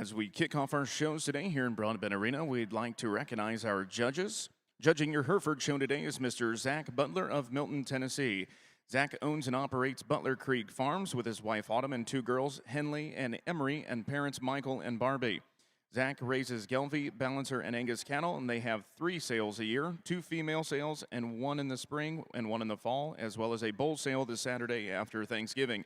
As we kick off our shows today here in Broadbent Arena, we'd like to recognize our judges. Judging your Hereford show today is Mr. Zach Butler of Milton, Tennessee. Zach owns and operates Butler Creek Farms with his wife Autumn and two girls, Henley and Emery, and parents Michael and Barbie. Zach raises Gelbvieh, Balancer, and Angus cattle, and they have 3 sales a year, 2 female sales, and 1 in the spring and 1 in the fall, as well as a bull sale this Saturday after Thanksgiving.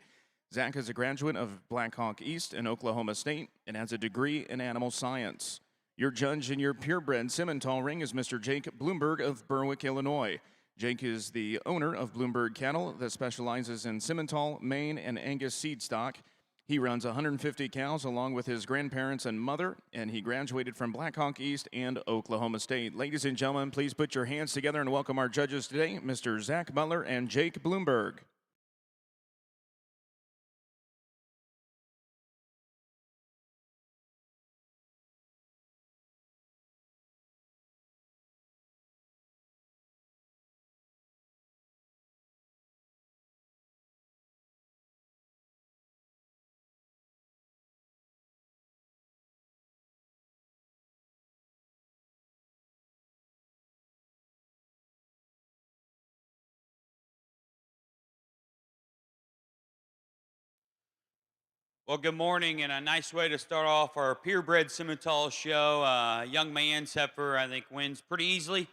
Zach is a graduate of Black Hawk East and Oklahoma State and has a degree in animal science. Your judge in your purebred Simmental ring is Mr. Jake Bloomberg of Berwick, Illinois. Jake is the owner of Bloomberg Cattle that specializes in Simmental, Maine, and Angus seed stock. He runs 150 cows along with his grandparents and mother, and he graduated from Black Hawk East and Oklahoma State. Ladies and gentlemen, please put your hands together and welcome our judges today, Mr. Zach Butler and Jake Bloomberg. Well, good morning, and a nice way to start off our purebred Simmental show. Young man's heifer, I think, wins pretty easily.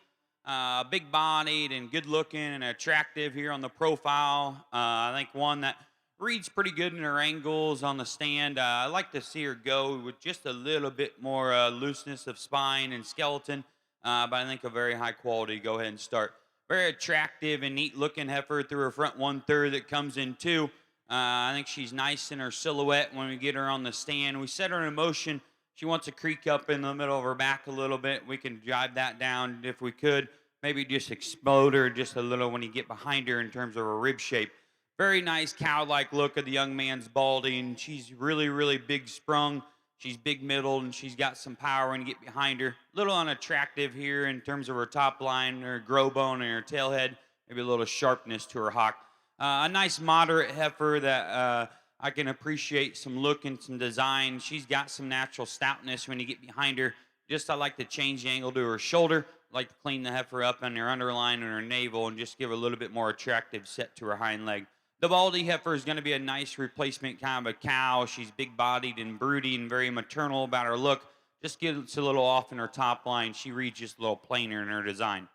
Big-bodied and good-looking and attractive here on the profile. I think one that reads pretty good in her angles on the stand. I like to see her go with just a little bit more looseness of spine and skeleton, but I think a very high quality. Go ahead and start. Very attractive and neat-looking heifer through her front 1/3 that comes in 2. I think she's nice in her silhouette when we get her on the stand. We set her in motion. She wants to creak up in the middle of her back a little bit. We can drive that down if we could. Maybe just explode her just a little when you get behind her in terms of her rib shape. Very nice cow-like look of the young man's balding. She's really, really big sprung. She's big middled, and she's got some power when you get behind her. A little unattractive here in terms of her top line, her grow bone, and her tail head. Maybe a little sharpness to her hock. A nice moderate heifer that I can appreciate some look and some design. She's got some natural stoutness when you get behind her. Just I like to change the angle to her shoulder. I like to clean the heifer up on her underline and her navel and just give her a little bit more attractive set to her hind leg. The baldy heifer is going to be a nice replacement kind of a cow. She's big-bodied and broody and very maternal about her look. Just gets a little off in her top line. She reads just a little plainer in her design.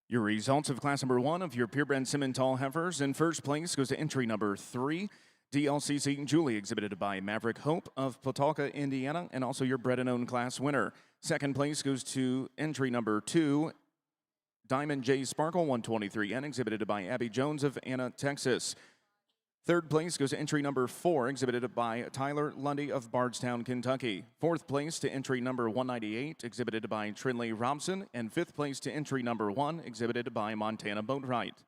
Your results of class number 1 of your purebred Simmental heifers. In first place goes to entry number 3, DLCC Julie, exhibited by Maverick Hope of Pawtucket, Indiana, and also your bred and owned class winner. Second place goes to entry number 2, Diamond J Sparkle 123N, exhibited by Abby Jones of Anna, Texas. Third place goes to entry number 4, exhibited by Tyler Lundy of Bardstown, Kentucky. Fourth place to entry number 198, exhibited by Trinley Robson. And fifth place to entry number 1, exhibited by Montana Boatwright.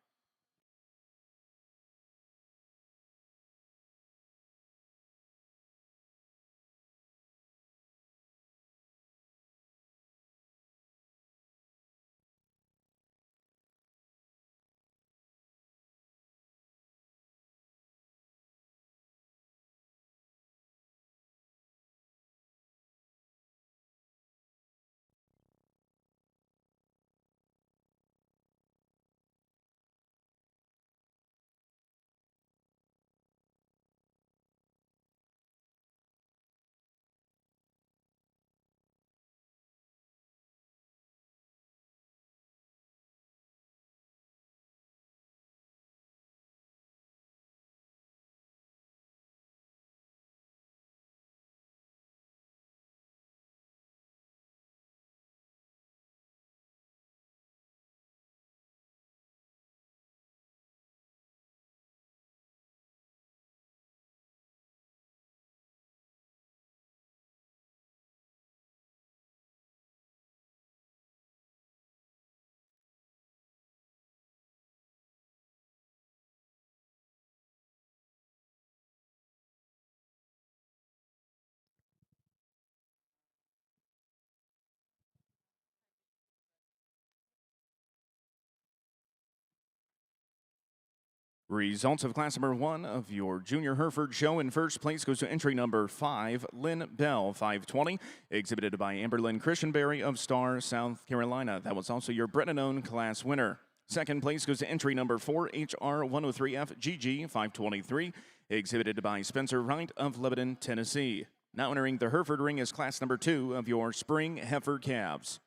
Results of class number 1 of your junior Hereford show. In first place goes to entry number 5, Lynn Bell, 520, exhibited by Amberlynn Christianberry of Star, South Carolina. That was also your Brennan class winner. Second place goes to entry number 4, HR 103F GG, 523, exhibited by Spencer Wright of Lebanon, Tennessee. Now entering the Hereford ring is class number 2 of your spring heifer calves.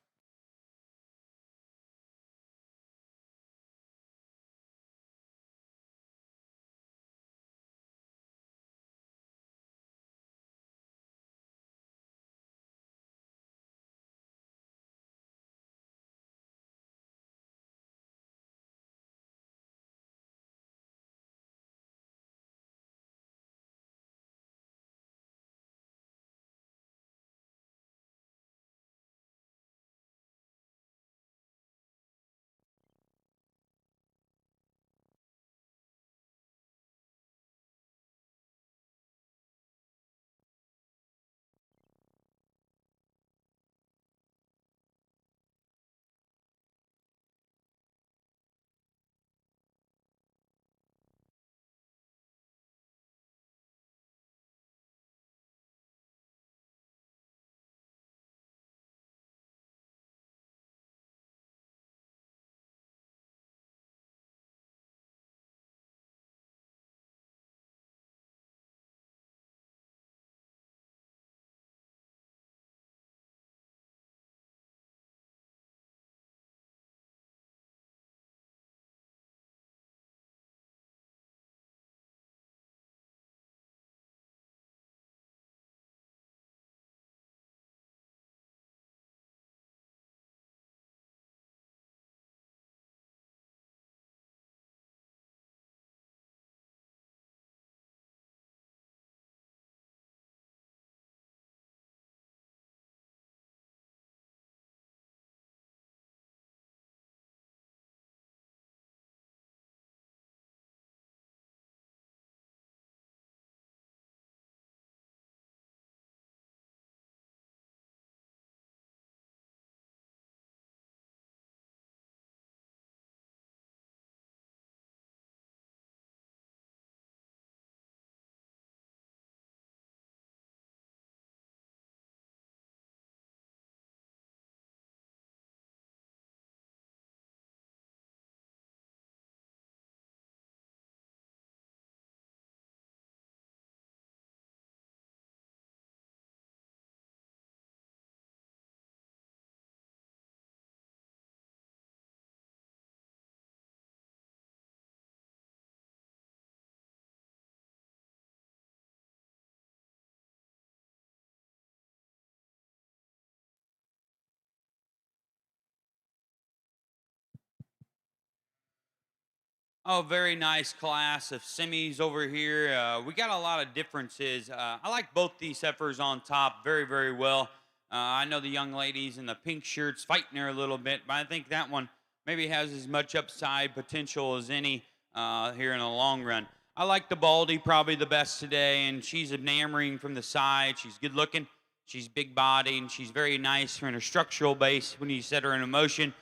Oh, very nice class of semis over here. We got a lot of differences. I like both these heifers on top very, very well. I know the young ladies in the pink shirts fighting her a little bit, but I think that one maybe has as much upside potential as any here in the long run. I like the Baldy probably the best today, and she's enamoring from the side. She's good looking. She's big body, and she's very nice in her structural base when you set her in motion.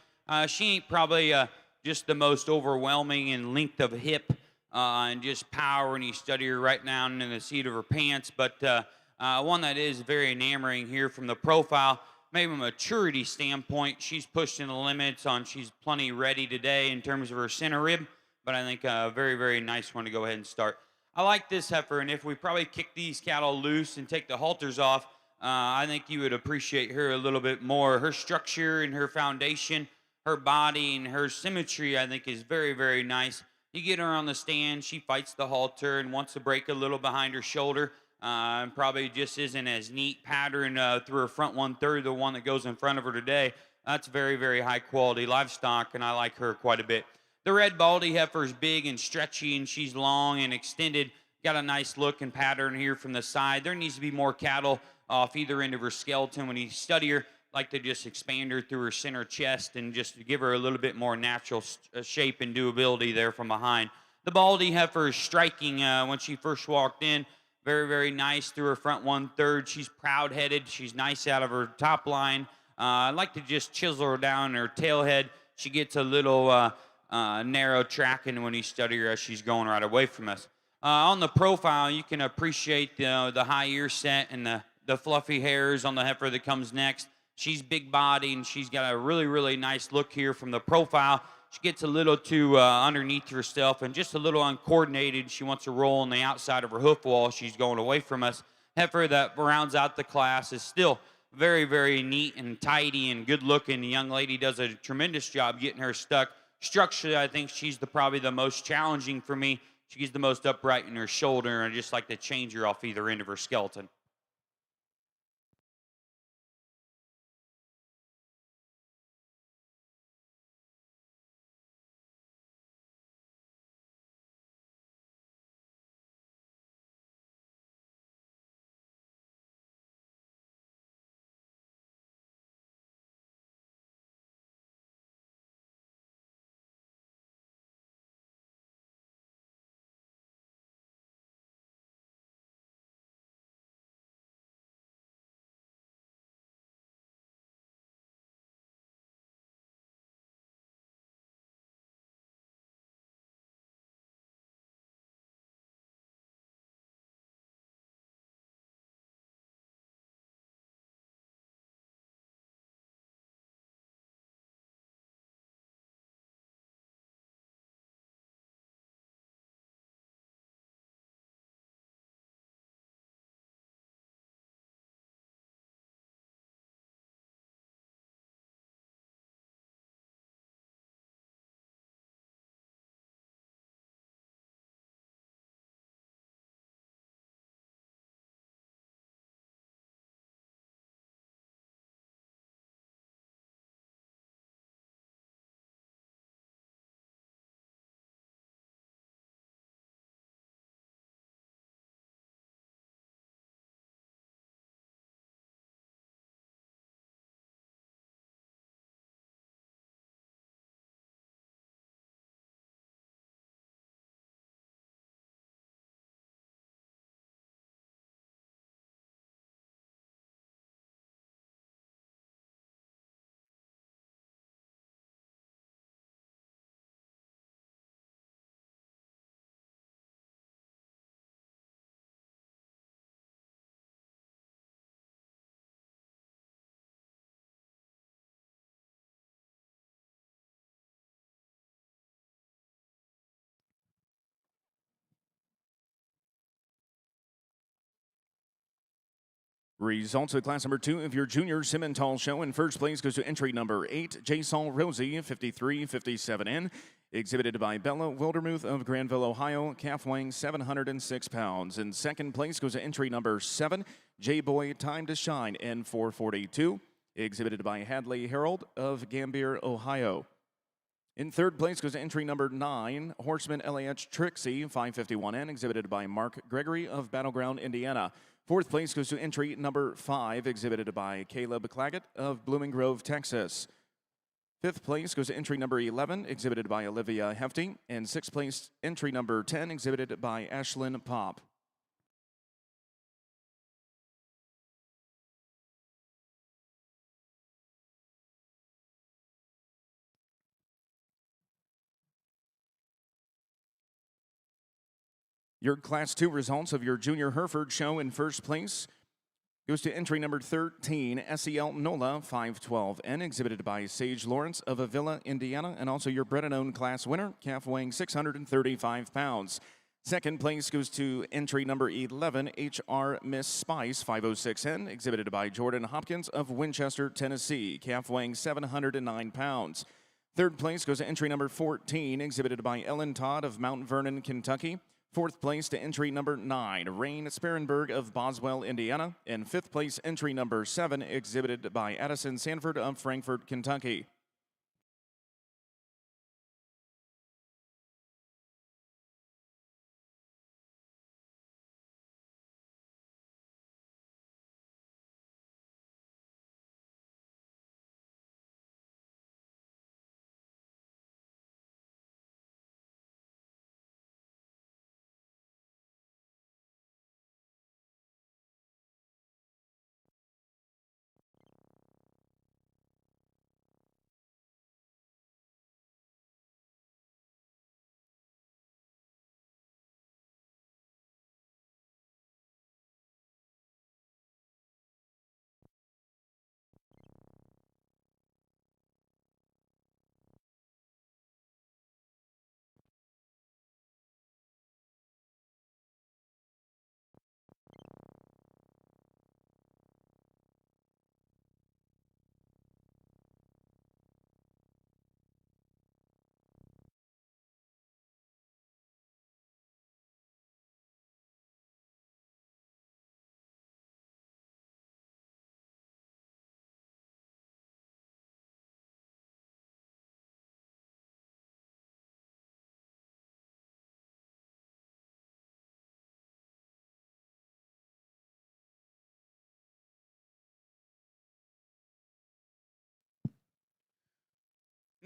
She ain't probably just the most overwhelming in length of hip and just power when you study her right down in the seat of her pants. But one that is very enamoring here from the profile, maybe a maturity standpoint, she's pushing the limits on. She's plenty ready today in terms of her center rib. But I think a very, very nice one to go ahead and start. I like this heifer, and if we probably kick these cattle loose and take the halters off, I think you would appreciate her a little bit more. Her structure and her foundation, her body and her symmetry, I think, is very, very nice. You get her on the stand, she fights the halter and wants to break a little behind her shoulder, and probably just isn't as neat pattern through her front 1/3, the one that goes in front of her today. That's very, very high quality livestock, and I like her quite a bit. The red Baldy heifer is big and stretchy, and she's long and extended. Got a nice look and pattern here from the side. There needs to be more cattle off either end of her skeleton when you study her. Like to just expand her through her center chest and just give her a little bit more natural shape and doability there from behind. The Baldy heifer is striking when she first walked in. Very, very nice through her front 1/3. She's proud-headed. She's nice out of her top line. I like to just chisel her down in her tail head. She gets a little narrow tracking when you study her as she's going right away from us. On the profile, you can appreciate the high ear set and the fluffy hairs on the heifer that comes next. She's big body and she's got a really, really nice look here from the profile. She gets a little too underneath herself and just a little uncoordinated. She wants to roll on the outside of her hoof wall. She's going away from us. Heifer that rounds out the class is still very, very neat and tidy and good looking. The young lady does a tremendous job getting her stuck. Structurally, I think she's probably the most challenging for me. She's the most upright in her shoulder, and I just like to change her off either end of her skeleton. Results of class number 2 of your junior Simmental show. In first place goes to entry number 8, J. Saul Rosie, 53-57N, exhibited by Bella Wildermuth of Granville, Ohio, calf weighing 706 pounds. In second place goes to entry number 7, J. Boy Time to Shine, N442, exhibited by Hadley Harold of Gambier, Ohio. In third place goes to entry number 9, Horseman LAH Trixie, 551N, exhibited by Mark Gregory of Battleground, Indiana. Fourth place goes to entry number 5, exhibited by Caleb Claggett of Blooming Grove, Texas. Fifth place goes to entry number 11, exhibited by Olivia Hefty. And sixth place, entry number 10, exhibited by Ashlyn Pop. Your Class 2 results of your junior Hereford show. In first place goes to entry number 13, SEL NOLA 512N, exhibited by Sage Lawrence of Avila, Indiana, and also your Bred and Owned class winner, calf weighing 635 pounds. Second place goes to entry number 11, HR Miss Spice 506N, exhibited by Jordan Hopkins of Winchester, Tennessee, calf weighing 709 pounds. Third place goes to entry number 14, exhibited by Ellen Todd of Mount Vernon, Kentucky. Fourth place to entry number 9, Rain Sparenberg of Boswell, Indiana. And fifth place, entry number 7, exhibited by Addison Sanford of Frankfort, Kentucky.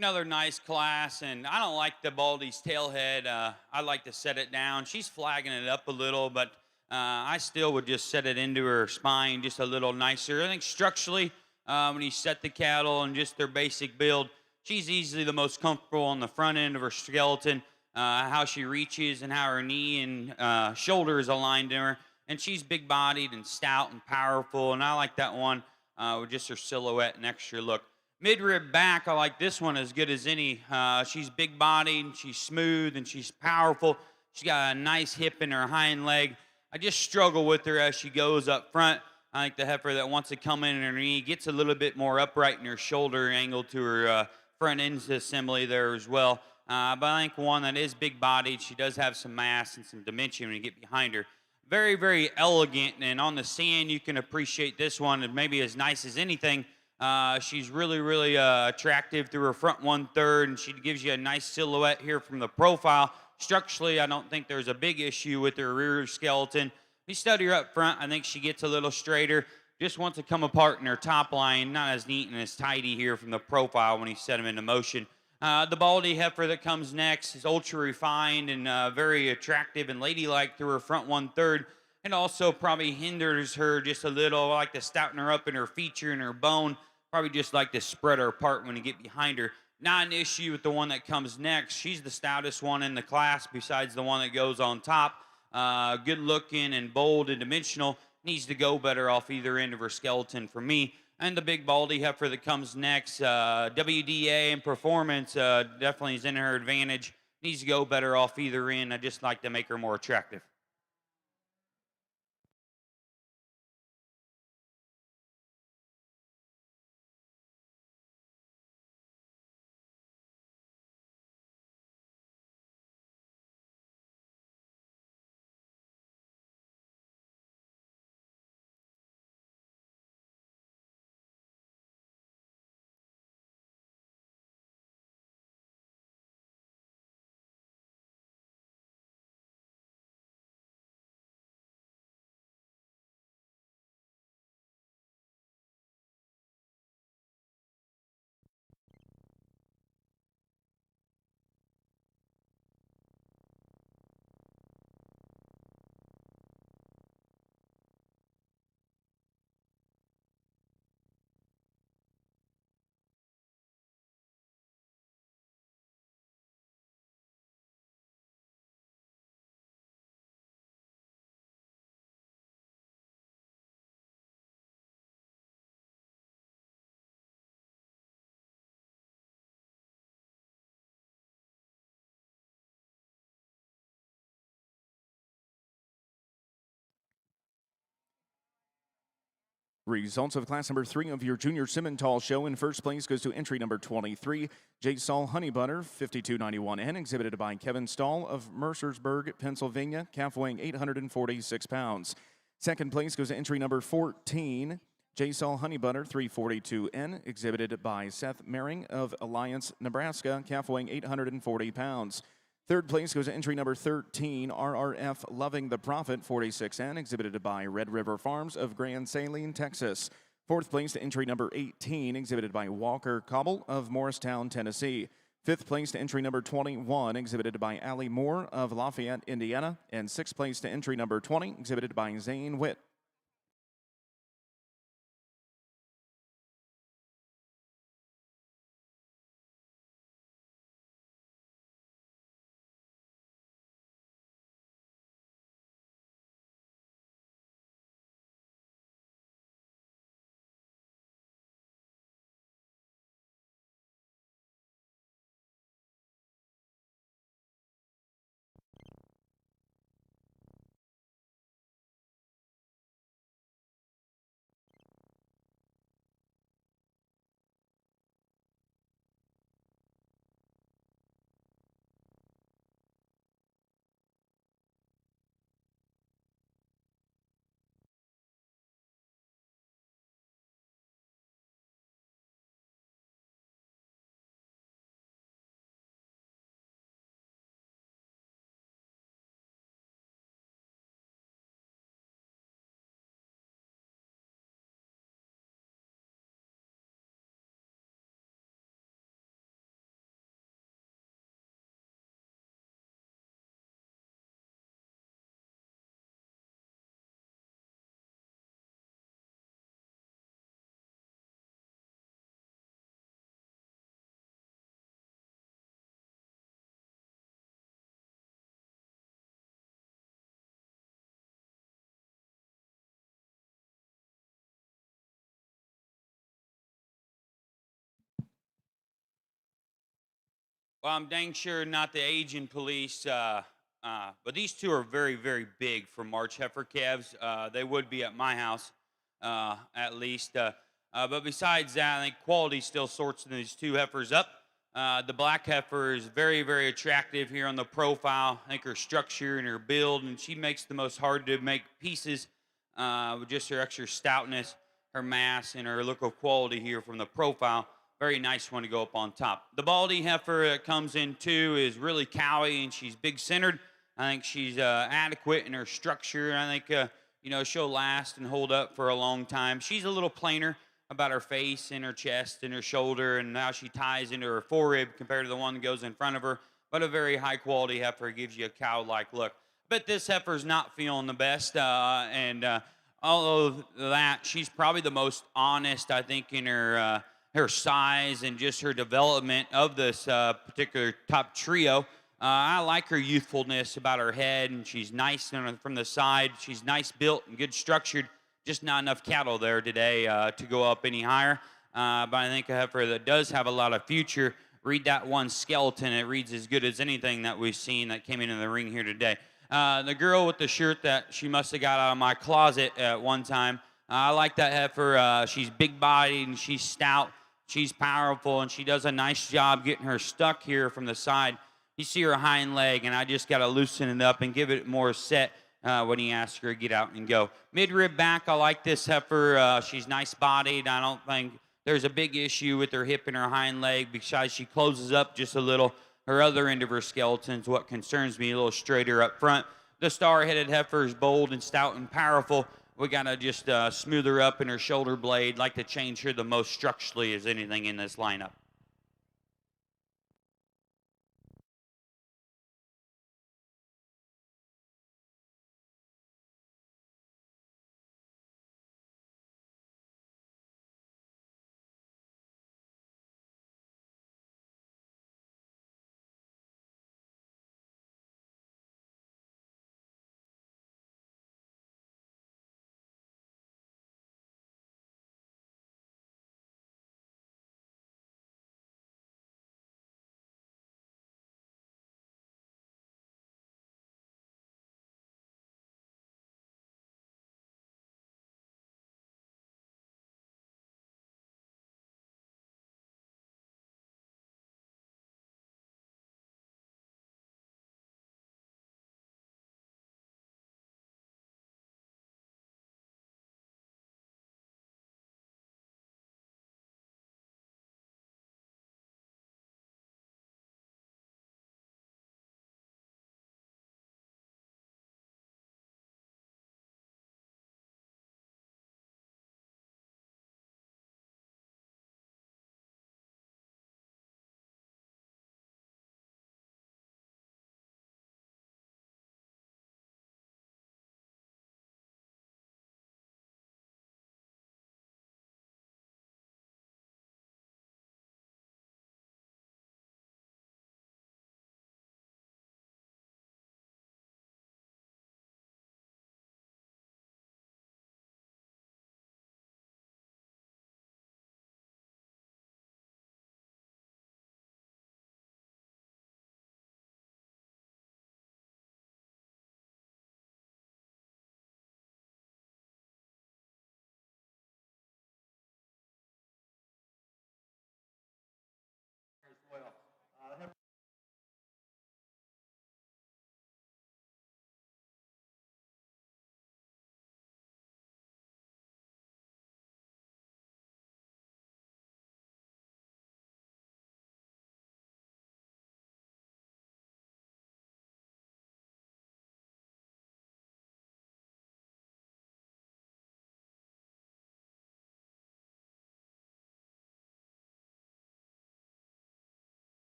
Another nice class, and I don't like the Baldy's tailhead. I like to set it down. She's flagging it up a little, but I still would just set it into her spine just a little nicer. I think structurally, when you set the cattle and just their basic build, she's easily the most comfortable on the front end of her skeleton. How she reaches and how her knee and shoulder is aligned to her, and she's big-bodied and stout and powerful. And I like that one with just her silhouette and extra look. Mid-rib back, I like this one as good as any. She's big-bodied, she's smooth, and she's powerful. She's got a nice hip in her hind leg. I just struggle with her as she goes up front. I think the heifer that wants to come in her knee gets a little bit more upright in her shoulder angle to her front end assembly there as well. But I think one that is big-bodied, she does have some mass and some dimension when you get behind her. Very, very elegant, and on the sand you can appreciate this one, and maybe as nice as anything. She's really, really attractive through her front 1/3, and she gives you a nice silhouette here from the profile. Structurally, I don't think there's a big issue with her rear skeleton. If you study her up front, I think she gets a little straighter. Just wants to come apart in her top line, not as neat and as tidy here from the profile when you set them into motion. The Baldy heifer that comes next is ultra refined and very attractive and ladylike through her front 1/3. And also probably hinders her just a little. I like to stouten her up in her feature and her bone. Probably just like to spread her apart when you get behind her. Not an issue with the one that comes next. She's the stoutest one in the class besides the one that goes on top. Good looking and bold and dimensional. Needs to go better off either end of her skeleton for me. And the big Baldy heifer that comes next, WDA and performance definitely is in her advantage. Needs to go better off either end. I just like to make her more attractive. Results of class number 3 of your junior Simmental show. In first place goes to entry number 23, J. Saul Honey Butter, 5291N, exhibited by Kevin Stahl of Mercersburg, Pennsylvania, calf weighing 846 pounds. Second place goes to entry number 14, J. Saul Honey Butter, 342N, exhibited by Seth Mering of Alliance, Nebraska, calf weighing 840 pounds. Third place goes to entry number 13, RRF Loving the Prophet, 46N, exhibited by Red River Farms of Grand Saline, Texas. Fourth place to entry number 18, exhibited by Walker Cobble of Morristown, Tennessee. Fifth place to entry number 21, exhibited by Allie Moore of Lafayette, Indiana. And sixth place to entry number 20, exhibited by Zane Witt. Well, I'm dang sure not the aging police, but these two are very, very big for March heifer calves. They would be at my house, at least. But besides that, I think quality still sorts these two heifers up. The black heifer is very, very attractive here on the profile. I think her structure and her build, and she makes the most hard to make pieces with just her extra stoutness, her mass, and her look of quality here from the profile. Very nice one to go up on top. The baldy heifer that comes in too is really cowy and she's big centered. I think she's adequate in her structure. I think she'll last and hold up for a long time. She's a little plainer about her face and her chest and her shoulder and how she ties into her forerib compared to the one that goes in front of her. But a very high quality heifer gives you a cow-like look. But this heifer's not feeling the best, and all of that, she's probably the most honest, I think, in her size and just her development of this particular top trio. I like her youthfulness about her head, and she's nice from the side. She's nice built and good structured. Just not enough cattle there today to go up any higher. But I think a heifer that does have a lot of future. Read that one skeleton. It reads as good as anything that we've seen that came into the ring here today. The girl with the shirt that she must have got out of my closet at one time. I like that heifer. She's big-bodied and she's stout. She's powerful, and she does a nice job getting her stuck here from the side. You see her hind leg, and I just got to loosen it up and give it more set when he asks her to get out and go. Mid-rib back, I like this heifer. She's nice-bodied. I don't think there's a big issue with her hip and her hind leg because she closes up just a little. Her other end of her skeleton's what concerns me, a little straighter up front. The star-headed heifer is bold and stout and powerful. We got to just smooth her up in her shoulder blade, like to change her the most structurally as anything in this lineup.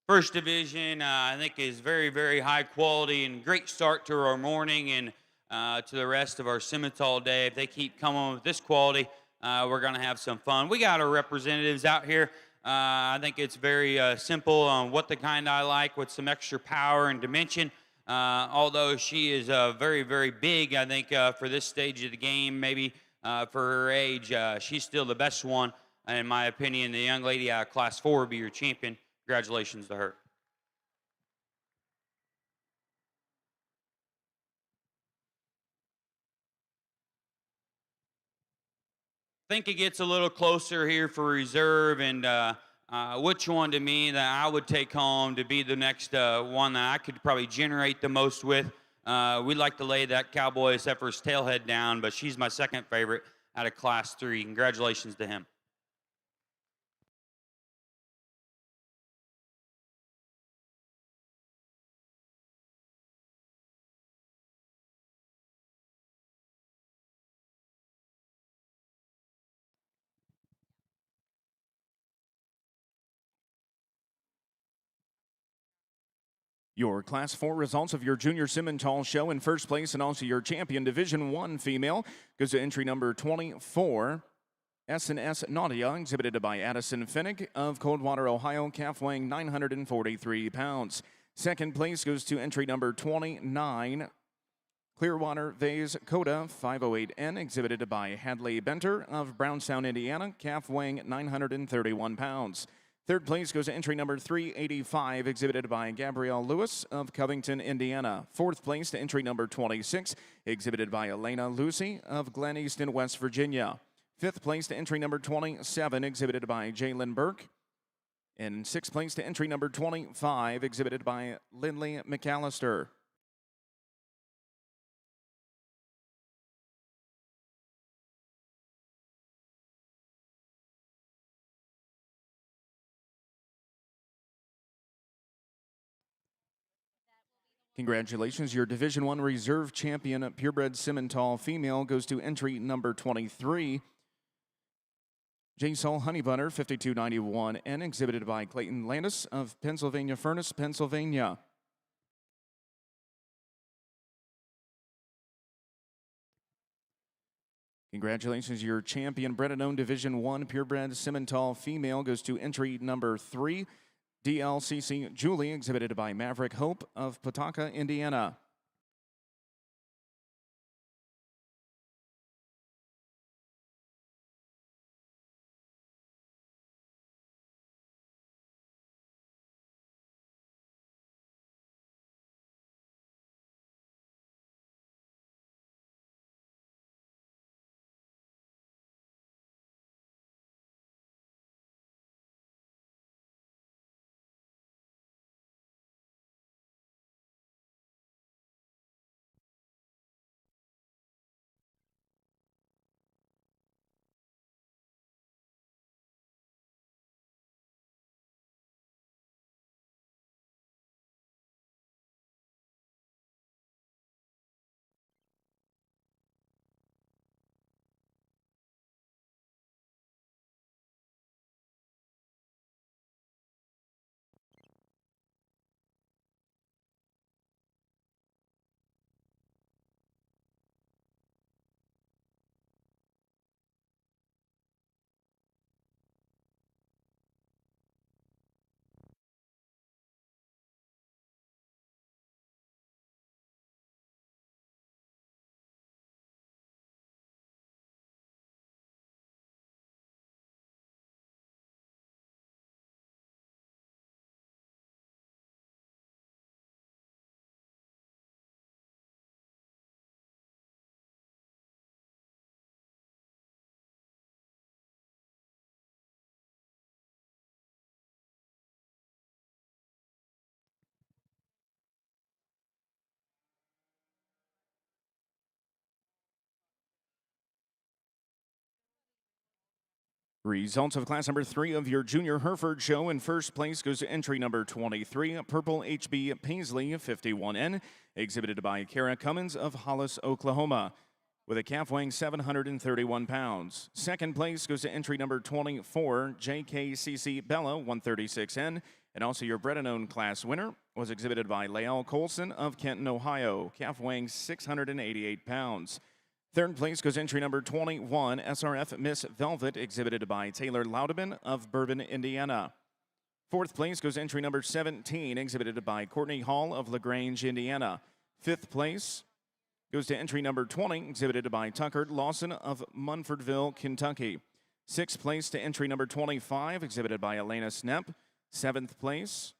First division, I think, is very, very high quality and great start to our morning and to the rest of our Simmental day. If they keep coming with this quality, we're going to have some fun. We got our representatives out here. I think it's very simple on what the kind I like with some extra power and dimension. Although she is very, very big, I think for this stage of the game, maybe for her age, she's still the best one. In my opinion, the young lady out of Class 4 will be your champion. Congratulations to her. Think it gets a little closer here for reserve, and which one to me that I would take home to be the next one that I could probably generate the most with. We'd like to lay that Cowboys Heifer's tailhead down, but she's my second favorite out of Class 3. Congratulations to him. Your Class 4 results of your Junior Simmental show. In first place and also your champion Division 1 female goes to entry number 24, S&S Nadia, exhibited by Addison Finnick of Coldwater, Ohio, calf weighing 943 pounds. Second place goes to entry number 29, Clearwater Vase Coda 508N, exhibited by Hadley Benter of Brownstown, Indiana, calf weighing 931 pounds. Third place goes to entry number 385, exhibited by Gabrielle Lewis of Covington, Indiana. Fourth place to entry number 26, exhibited by Elena Lucy of Glen Easton, West Virginia. Fifth place to entry number 27, exhibited by Jalen Burke. And sixth place to entry number 25, exhibited by Lindley McAllister. Congratulations, your Division 1 Reserve Champion Purebred Simmental female goes to entry number 23, J-Sol Honeybutter 5291N, exhibited by Clayton Landis of Pennsylvania Furnace, Pennsylvania. Congratulations, your champion bred and owned Division 1 Purebred Simmental female goes to entry number 3, DLCC Julie, exhibited by Maverick Hope of Pawtucket, Indiana. Results of class number 3 of your Junior Hereford show. In first place goes to entry number 23, Purple HB Paisley 51N, exhibited by Kara Cummins of Hollis, Oklahoma, with a calf weighing 731 pounds. Second place goes to entry number 24, JKCC Bella 136N, and also your bred and owned class winner was exhibited by Lael Colson of Kenton, Ohio, calf weighing 688 pounds. Third place goes entry number 21, SRF Miss Velvet, exhibited by Taylor Laudeman of Bourbon, Indiana. Fourth place goes to entry number 17, exhibited by Courtney Hall of LaGrange, Indiana. Fifth place goes to entry number 20, exhibited by Tucker Lawson of Munfordville, Kentucky. Sixth place to entry number 25, exhibited by Elena Snepp. Seventh place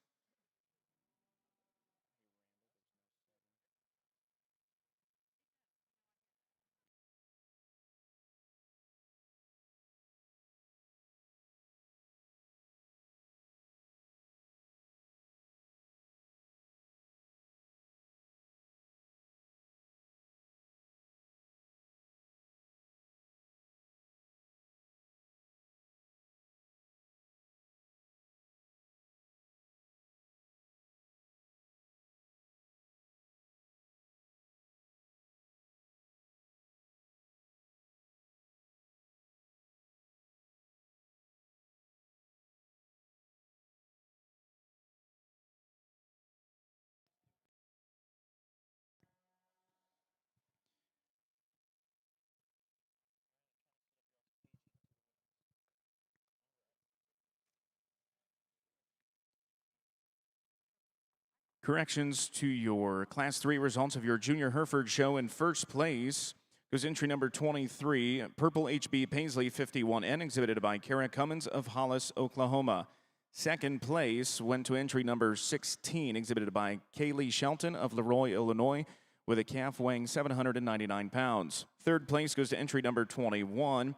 corrections to your Class 3 results of your Junior Hereford show. In first place goes entry number 23, Purple HB Paisley 51N, exhibited by Kara Cummins of Hollis, Oklahoma. Second place went to entry number 16, exhibited by Kaylee Shelton of Leroy, Illinois, with a calf weighing 799 pounds. Third place goes to entry number 21,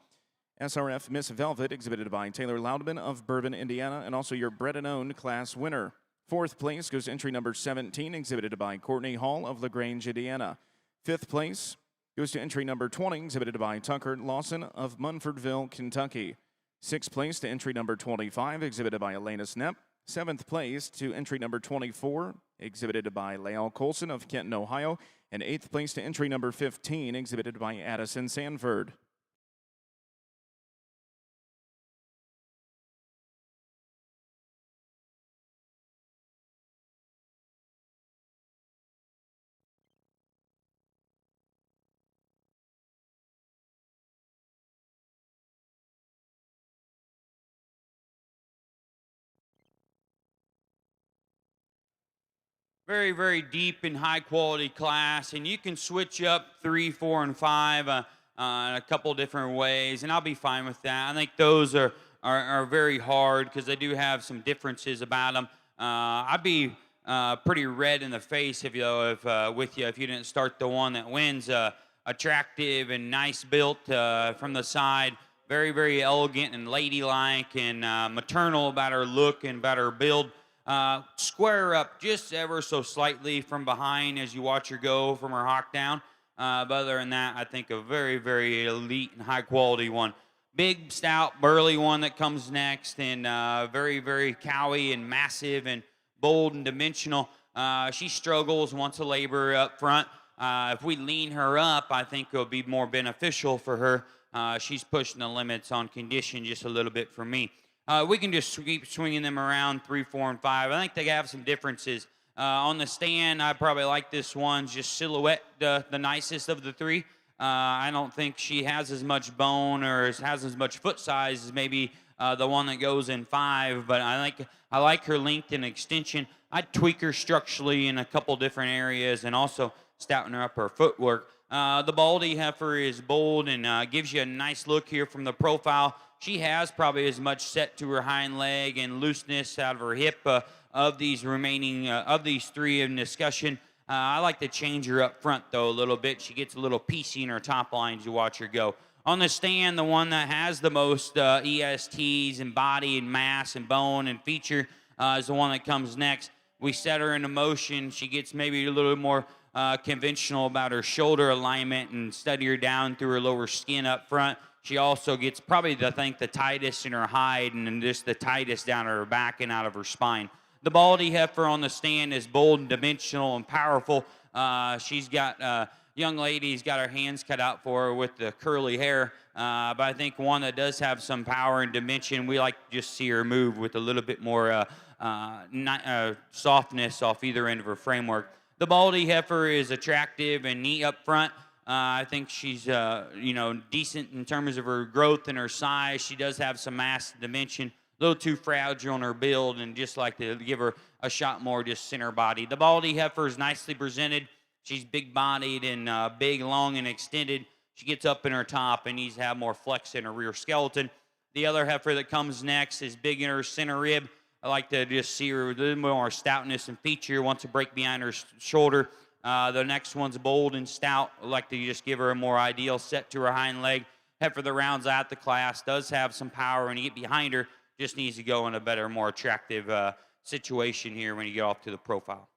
SRF Miss Velvet, exhibited by Taylor Loudman of Bourbon, Indiana, and also your Bred and Owned class winner. Fourth place goes to entry number 17, exhibited by Courtney Hall of LaGrange, Indiana. Fifth place goes to entry number 20, exhibited by Tucker Lawson of Munfordville, Kentucky. Sixth place to entry number 25, exhibited by Elena Snepp. Seventh place to entry number 24, exhibited by Lael Colson of Kenton, Ohio. And eighth place to entry number 15, exhibited by Addison Sanford. Very, very deep and high quality class, and you can switch up 3, 4, and 5 in a couple different ways, and I'll be fine with that. I think those are very hard because they do have some differences about them. I'd be pretty red in the face with you if you didn't start the one that wins. Attractive and nice built from the side, very, very elegant and ladylike and maternal about her look and about her build. Square up just ever so slightly from behind as you watch her go from her hawk down. But other than that, I think a very, very elite and high quality one. Big, stout, burly one that comes next, and very, very cowy and massive and bold and dimensional. She struggles, wants to labor up front. If we lean her up, I think it'll be more beneficial for her. She's pushing the limits on condition just a little bit for me. We can just keep swinging them around 3, 4, and 5. I think they have some differences. On the stand, I probably like this one, just silhouette, the nicest of the three. I don't think she has as much bone or has as much foot size as maybe the one that goes in 5, but I like her length and extension. I'd tweak her structurally in a couple different areas and also stouten her up her footwork. The Baldy Heifer is bold and gives you a nice look here from the profile. She has probably as much set to her hind leg and looseness out of her hip of these remaining, of these three in discussion. I like to change her up front, though, a little bit. She gets a little piecey in her top line as you watch her go. On the stand, the one that has the most ESTs and body and mass and bone and feature is the one that comes next. We set her into motion. She gets maybe a little more conventional about her shoulder alignment and study her down through her lower skin up front. She also gets probably, I think, the tightest in her hide and just the tightest down her back and out of her spine. The Baldy Heifer on the stand is bold and dimensional and powerful. She's got, young lady's got her hands cut out for her with the curly hair. But I think one that does have some power and dimension, we like to just see her move with a little bit more softness off either end of her framework. The Baldy Heifer is attractive and neat up front. I think she's, decent in terms of her growth and her size. She does have some mass and dimension. little too fragile in her build, and just like to give her a shot more just center body. The Baldy heifer is nicely presented. She's big-bodied and big, long, and extended. She gets up in her top and needs to have more flex in her rear skeleton. The other heifer that comes next is big in her center rib. I like to just see her with a little more stoutness and feature. Wants to break behind her shoulder. The next one's bold and stout. I like to just give her a more ideal set to her hind leg. Heifer that rounds out the class, does have some power when you get behind her, just needs to go in a better, more attractive situation here when you get off to the profile.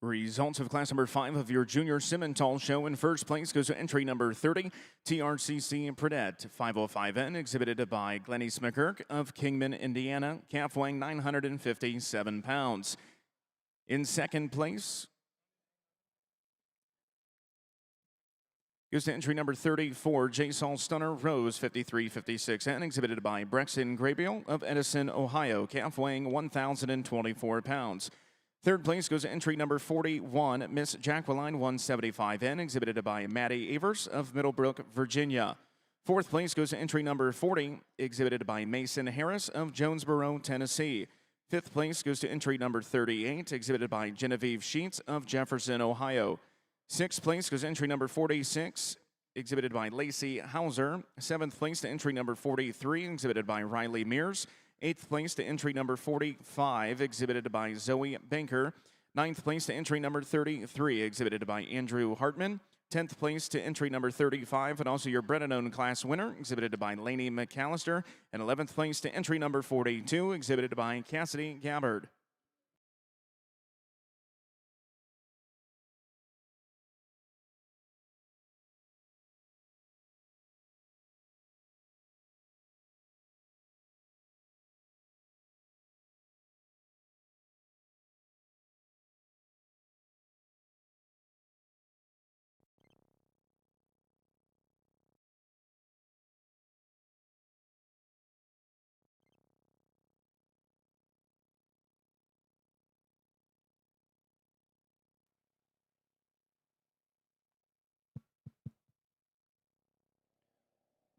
Results of class number 5 of your junior Simmental show. In first place goes to entry number 30, TRCC Bred 505N, exhibited by Glennie Smckirk of Kingman, Indiana, calf weighing 957 pounds. In second place goes to entry number 34, J-Sol Stunner Rose 5356N, exhibited by Brexton Graybill of Edison, Ohio, calf weighing 1,024 pounds. Third place goes to entry number 41, Miss Jacqueline 175N, exhibited by Maddie Avers of Middlebrook, Virginia. Fourth place goes to entry number 40, exhibited by Mason Harris of Jonesboro, Tennessee. Fifth place goes to entry number 38, exhibited by Genevieve Sheets of Jefferson, Ohio. Sixth place goes to entry number 46, exhibited by Lacey Hauser. 7th place to entry number 43, exhibited by Riley Mears. 8th place to entry number 45, exhibited by Zoe Banker. 9th place to entry number 33, exhibited by Andrew Hartman. 10th place to entry number 35, and also your Bred and Owned class winner, exhibited by Lainey McAllister. And 11th place to entry number 42, exhibited by Cassidy Gabbard.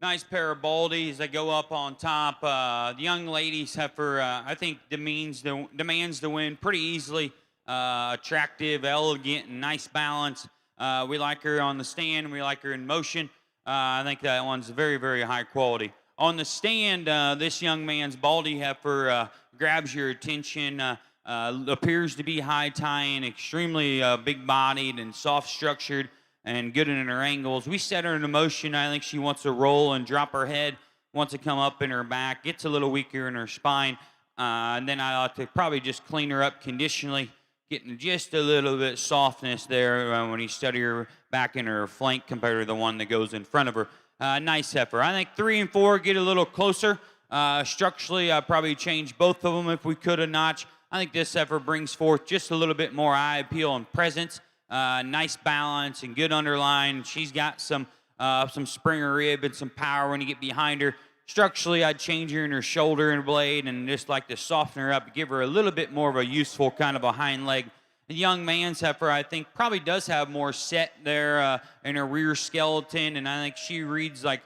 Nice pair of baldies that go up on top. The young lady's heifer, I think, demands the win pretty easily. Attractive, elegant, and nice balance. We like her on the stand. We like her in motion. I think that one's very, very high quality. On the stand, this young man's baldy heifer grabs your attention. Appears to be high tying, extremely big-bodied and soft-structured, and good in her angles. We set her into motion. I think she wants to roll and drop her head, wants to come up in her back, gets a little weaker in her spine, and then I ought to probably just clean her up conditionally, getting just a little bit softness there when you study her back in her flank compared to the one that goes in front of her. Nice heifer. I think 3 and 4 get a little closer. Structurally, I'd probably change both of them if we could a notch. I think this heifer brings forth just a little bit more eye appeal and presence. Nice balance and good underline. She's got some springer rib and some power when you get behind her. Structurally, I'd change her in her shoulder and blade and just like to soften her up, give her a little bit more of a useful kind of a hind leg. The young man's heifer, I think, probably does have more set there in her rear skeleton, and I think she reads like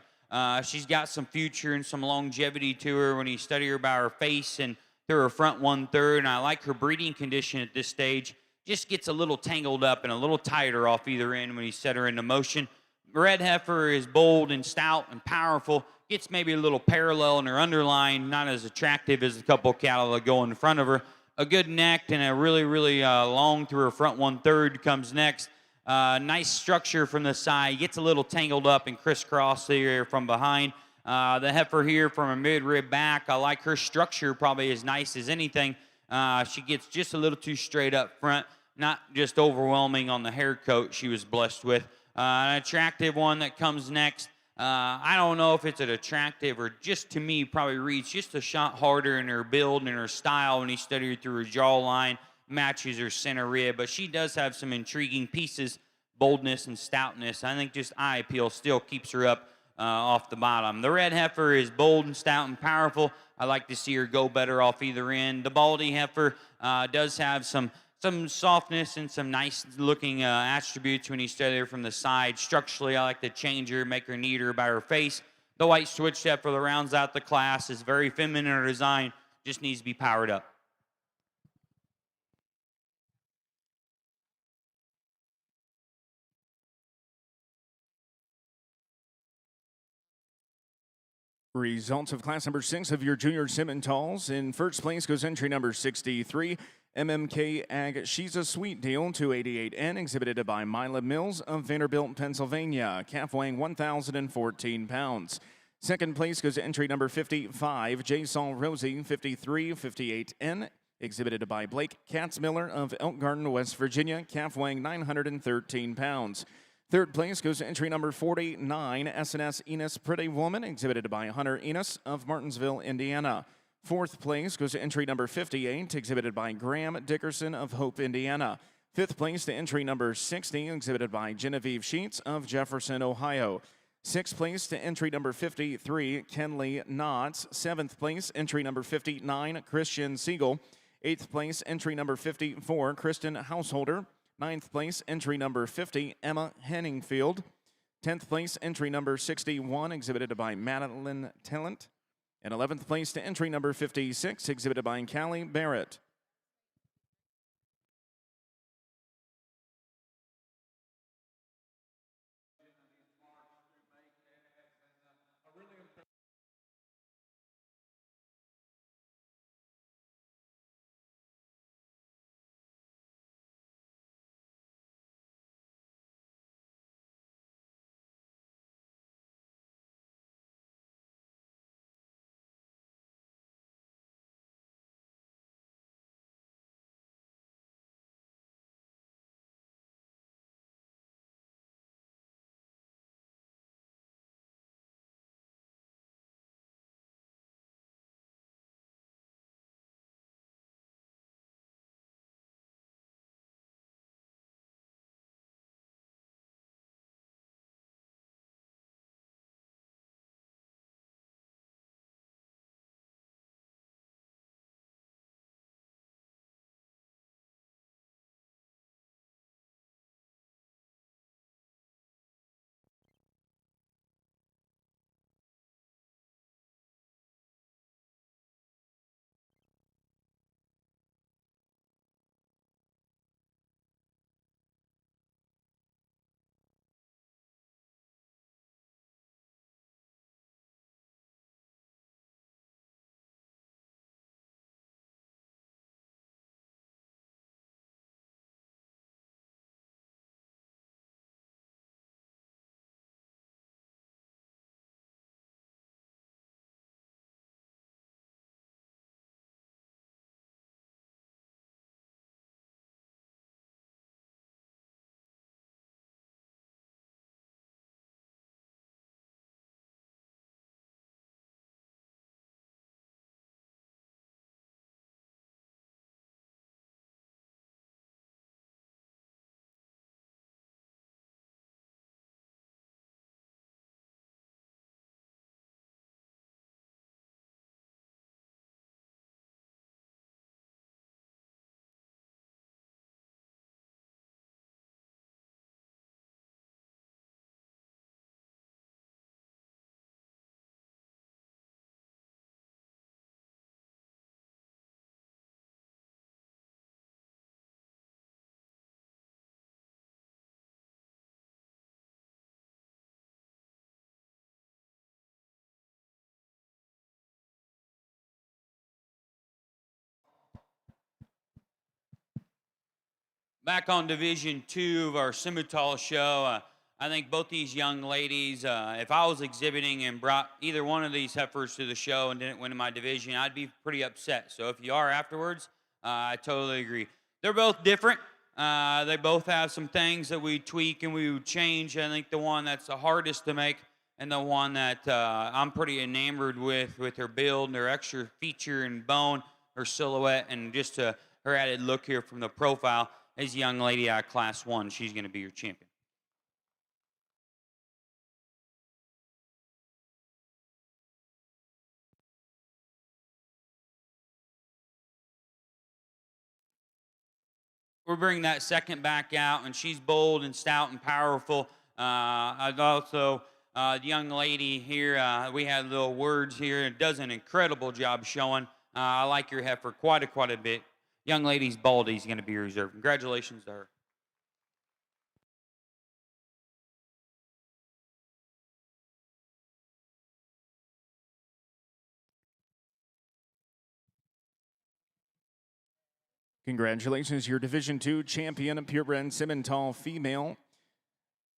she's got some future and some longevity to her when you study her by her face and through her front 1/3, and I like her breeding condition at this stage. Just gets a little tangled up and a little tighter off either end when you set her into motion. Red heifer is bold and stout and powerful. Gets maybe a little parallel in her underline, not as attractive as a couple cattle that go in front of her. A good neck and a really, really long through her front 1/3 comes next. Nice structure from the side. Gets a little tangled up and crisscross here from behind. The heifer here from a mid-rib back, I like her structure probably as nice as anything. She gets just a little too straight up front, not just overwhelming on the hair coat she was blessed with. An attractive one that comes next. I don't know if it's an attractive or just to me probably reads just a shot harder in her build and her style when you study her through her jawline, matches her center rib, but she does have some intriguing pieces, boldness and stoutness. I think just eye appeal still keeps her up off the bottom. The red heifer is bold and stout and powerful. I like to see her go better off either end. The baldy heifer does have some softness and some nice looking attributes when you study her from the side. Structurally, I like to change her, make her neater by her face. The white switch heifer that rounds out the class is very feminine in her design, just needs to be powered up. Results of class number 6 of your junior Simmentals. In first place goes entry number 63, MMK Ag She's a Sweet Deal 288N, exhibited by Mila Mills of Vanderbilt, Pennsylvania, calf weighing 1,014 pounds. Second place goes entry number 55, J. Saul Rosie 5358N, exhibited by Blake Katzmiller of Elk Garden, West Virginia, calf weighing 913 pounds. Third place goes to entry number 49, SNS Enos Pretty Woman, exhibited by Hunter Enos of Martinsville, Indiana. Fourth place goes to entry number 58, exhibited by Graham Dickerson of Hope, Indiana. Fifth place to entry number 60, exhibited by Genevieve Sheets of Jefferson, Ohio. Sixth place to entry number 53, Kenley Knotts. Seventh place, entry number 59, Christian Siegel. Eighth place, entry number 54, Kristen Householder. Ninth place, entry number 50, Emma Henningfield. 10th place, entry number 61, exhibited by Madeline Talent. And 11th place to entry number 56, exhibited by Callie Barrett. Back on Division Two of our Simmental show, I think both these young ladies, if I was exhibiting and brought either one of these heifers to the show and didn't win in my division, I'd be pretty upset. So if you are afterwards, I totally agree. They're both different. They both have some things that we tweak and we would change. I think the one that's the hardest to make and the one that I'm pretty enamored with her build and her extra feature and bone, her silhouette, and just her added look here from the profile is a young lady out of Class 1. She's going to be your champion. We're bringing that second back out, and she's bold and stout and powerful. I'd also, the young lady here, we had little words here. It does an incredible job showing. I like your heifer quite a bit. Young lady's Baldy's going to be reserved. Congratulations to her. Congratulations, your Division II champion, purebred Simmental female.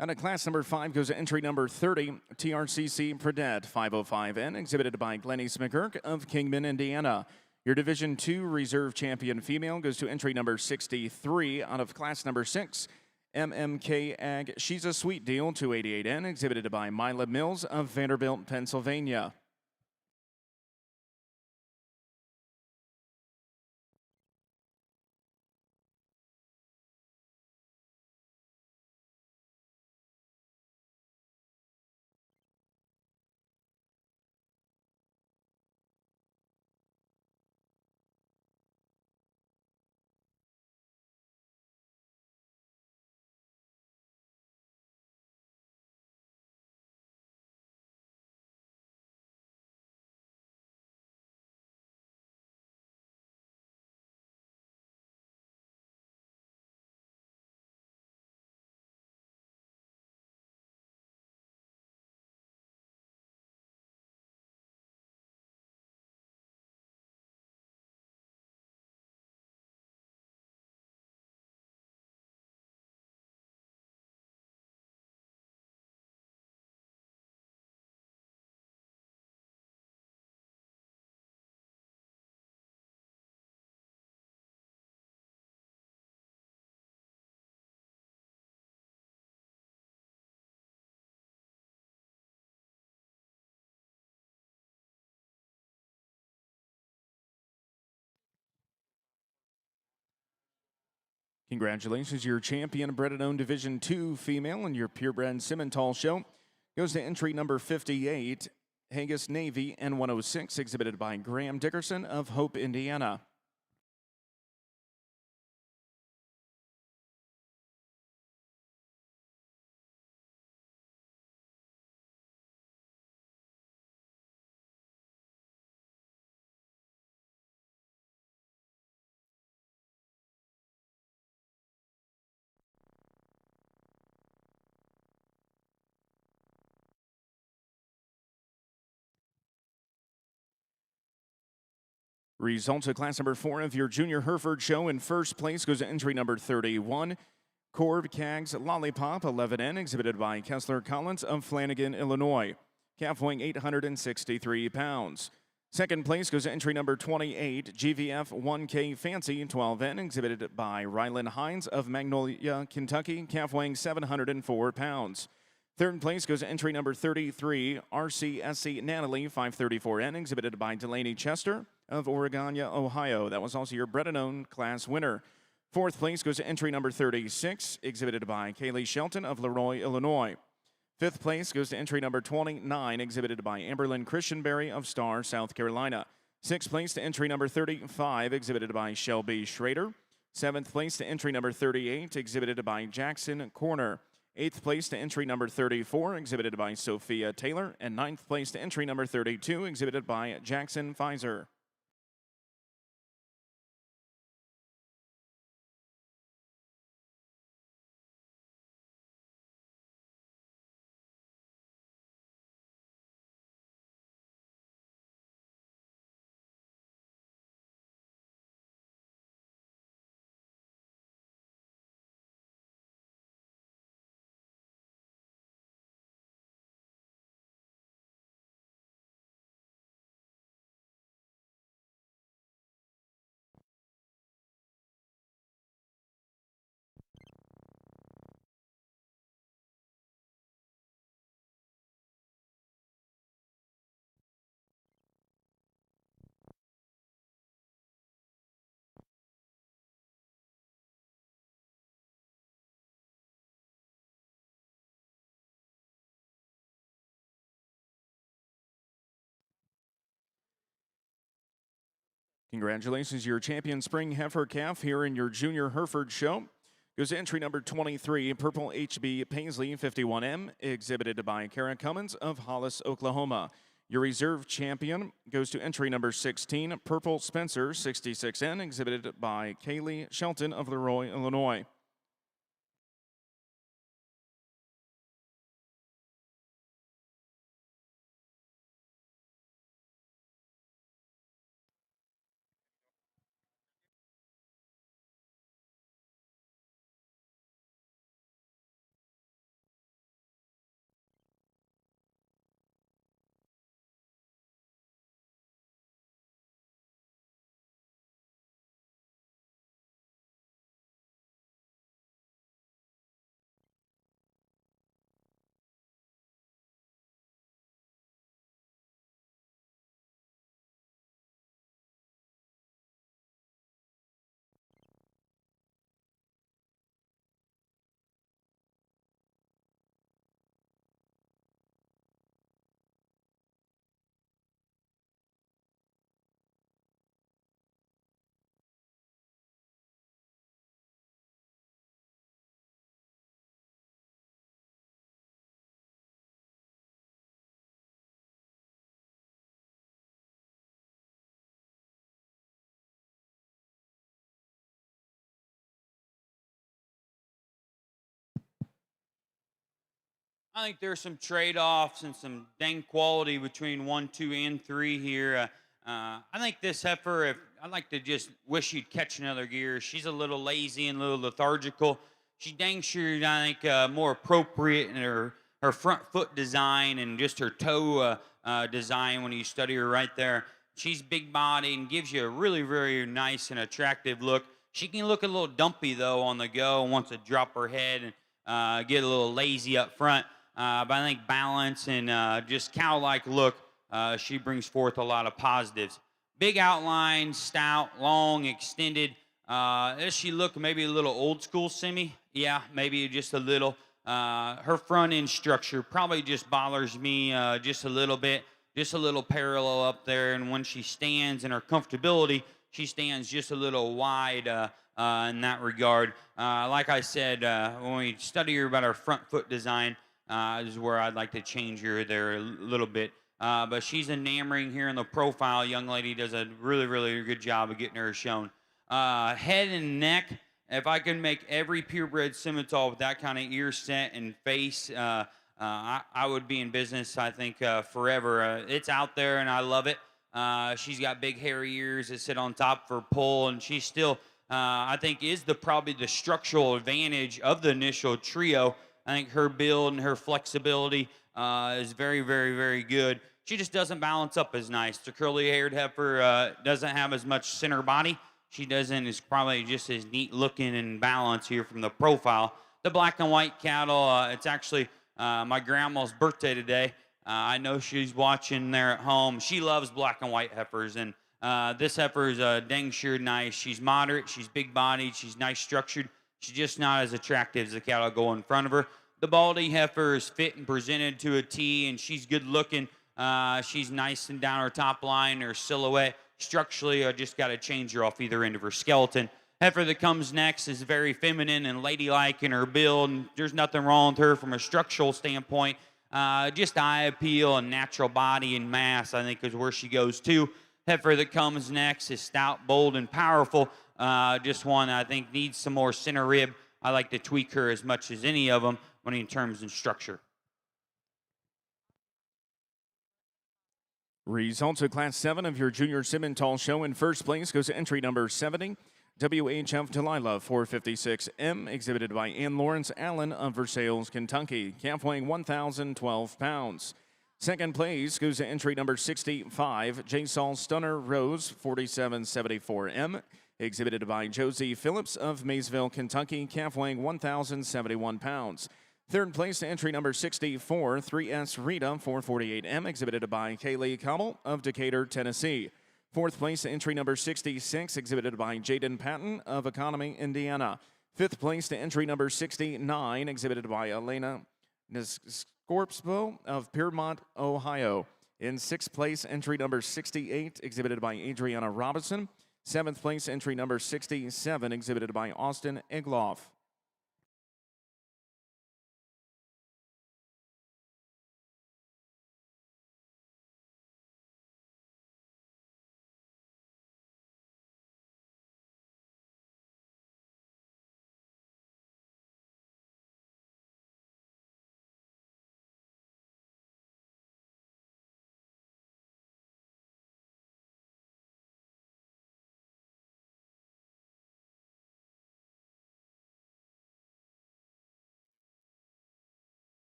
Out of class number 5 goes to entry number 30, TRCC Bred 505N, exhibited by Glennie McGurk of Kingman, Indiana. Your Division II reserve champion female goes to entry number 63 out of class number 6, MMK Ag She's a Sweet Deal 288N, exhibited by Mila Mills of Vanderbilt, Pennsylvania. Congratulations, your champion, bred and owned Division II female, and your purebred Simmental show goes to entry number 58, Haggis Navy N106, exhibited by Graham Dickerson of Hope, Indiana. Results of class number 4 of your junior Hereford show. In first place goes to entry number 31, Corb Cags Lollipop 11N, exhibited by Kessler Collins of Flanagan, Illinois. Calf weighing 863 pounds. Second place goes to entry number 28, GVF 1K Fancy 12N, exhibited by Rylan Hines of Magnolia, Kentucky. Calf weighing 704 pounds. Third place goes to entry number 33, RCSC Natalie 534N, exhibited by Delaney Chester of Oregonia, Ohio. That was also your bred and owned class winner. Fourth place goes to entry number 36, exhibited by Kaylee Shelton of Leroy, Illinois. Fifth place goes to entry number 29, exhibited by Amberlyn Christianberry of Star, South Carolina. Sixth place to entry number 35, exhibited by Shelby Schrader. Seventh place to entry number 38, exhibited by Jackson Corner. Eighth place to entry number 34, exhibited by Sophia Taylor. And ninth place to entry number 32, exhibited by Jackson Pfizer. Congratulations, your champion spring heifer calf here in your junior Hereford show. Goes to entry number 23, Purple HB Paisley 51M, exhibited by Kara Cummins of Hollis, Oklahoma. Your reserve champion goes to entry number 16, Purple Spencer 66N, exhibited by Kaylee Shelton of Leroy, Illinois. I think there's some trade-offs and some dang quality between 1, 2, and 3 here. I think this heifer, if I'd like to just wish she'd catch another gear. She's a little lazy and a little lethargical. She dang sure, I think, more appropriate in her front foot design and just her toe design when you study her right there. She's big body and gives you a really, very nice and attractive look. She can look a little dumpy, though, on the go and wants to drop her head and get a little lazy up front. But I think balance and just cow-like look, she brings forth a lot of positives. Big outline, stout, long, extended. Does she look maybe a little old school semi? Yeah, maybe just a little. Her front end structure probably just bothers me just a little bit, just a little parallel up there. And when she stands in her comfortability, she stands just a little wide in that regard. Like I said, when we study her about her front foot design, is where I'd like to change her there a little bit. But she's enamoring here in the profile. Young lady does a really, really good job of getting her shown. Head and neck, if I could make every purebred Simmental with that kind of ear set and face, I would be in business, I think, forever. It's out there, and I love it. She's got big hairy ears that sit on top of her poll, and she's still, I think, is probably the structural advantage of the initial trio. I think her build and her flexibility is very, very, very good. She just doesn't balance up as nice. The curly-haired heifer doesn't have as much center body. She doesn't is probably just as neat looking and balanced here from the profile. The black and white cattle, it's actually my grandma's birthday today. I know she's watching there at home. She loves black and white heifers, and this heifer is dang sure nice. She's moderate. She's big-bodied. She's nice structured. She's just not as attractive as the cattle go in front of her. The baldy heifer is fit and presented to a T, and she's good looking. She's nice and down her top line, her silhouette. Structurally, I just got to change her off either end of her skeleton. Heifer that comes next is very feminine and ladylike in her build, and there's nothing wrong with her from a structural standpoint. Just eye appeal and natural body and mass, I think, is where she goes to. Heifer that comes next is stout, bold, and powerful. Just one I think needs some more center rib. I like to tweak her as much as any of them when in terms of structure. Results of Class 7 of your Junior Simmental show. In first place goes to entry number 70, WHF Delilah 456M, exhibited by Ann Lawrence Allen of Versailles, Kentucky, calf weighing 1,012 pounds. Second place goes to entry number 65, J. Saul Stunner Rose 4774M, exhibited by Josie Phillips of Maysville, Kentucky, calf weighing 1,071 pounds. Third place to entry number 64, 3S Rita 448M, exhibited by Kaylee Cobble of Decatur, Tennessee. Fourth place to entry number 66, exhibited by Jaden Patton of Economy, Indiana. Fifth place to entry number 69, exhibited by Elena Scorpsbo of Piermont, Ohio. In 6th place, entry number 68, exhibited by Adriana Robinson. 7th place, entry number 67, exhibited by Austin Egloff.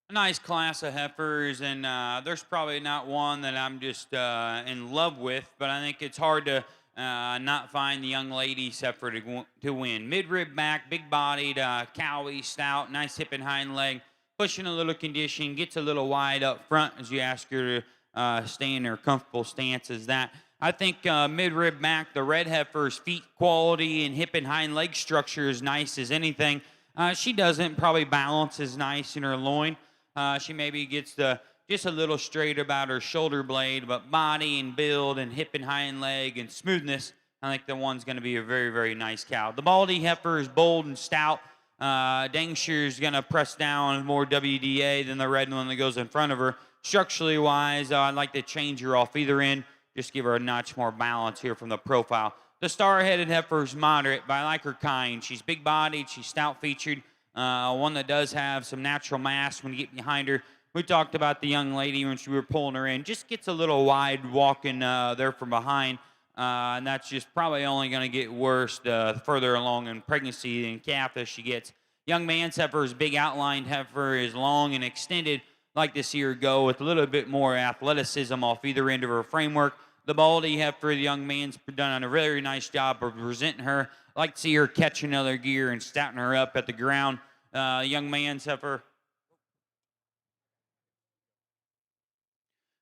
A nice class of heifers, and there's probably not one that I'm just in love with, but I think it's hard to not find the young lady's heifer to win. Mid-rib back, big-bodied, cowy, stout, nice hip and hind leg, pushing a little condition, gets a little wide up front as you ask her to stay in her comfortable stance as that. I think mid-rib back, the red heifer's feet quality and hip and hind leg structure is nice as anything. She doesn't probably balance as nice in her loin. She maybe gets just a little straight about her shoulder blade, but body and build and hip and hind leg and smoothness, I think the one's going to be a very, very nice cow. The Baldy heifer is bold and stout. Dangshire is going to press down more WDA than the red one that goes in front of her. Structurally wise, I'd like to change her off either end, just give her a notch more balance here from the profile. The star-headed heifer is moderate, but I like her kind. She's big-bodied, she's stout-featured. One that does have some natural mass when you get behind her. We talked about the young lady when we were pulling her in. Just gets a little wide walking there from behind. And that's just probably only going to get worse the further along in pregnancy and calf as she gets. Young man's heifer is big outlined heifer, is long and extended. Like to see her go with a little bit more athleticism off either end of her framework. The Baldy heifer, the young man's done a very nice job of presenting her. I like to see her catch another gear and stouting her up at the ground. Young man's heifer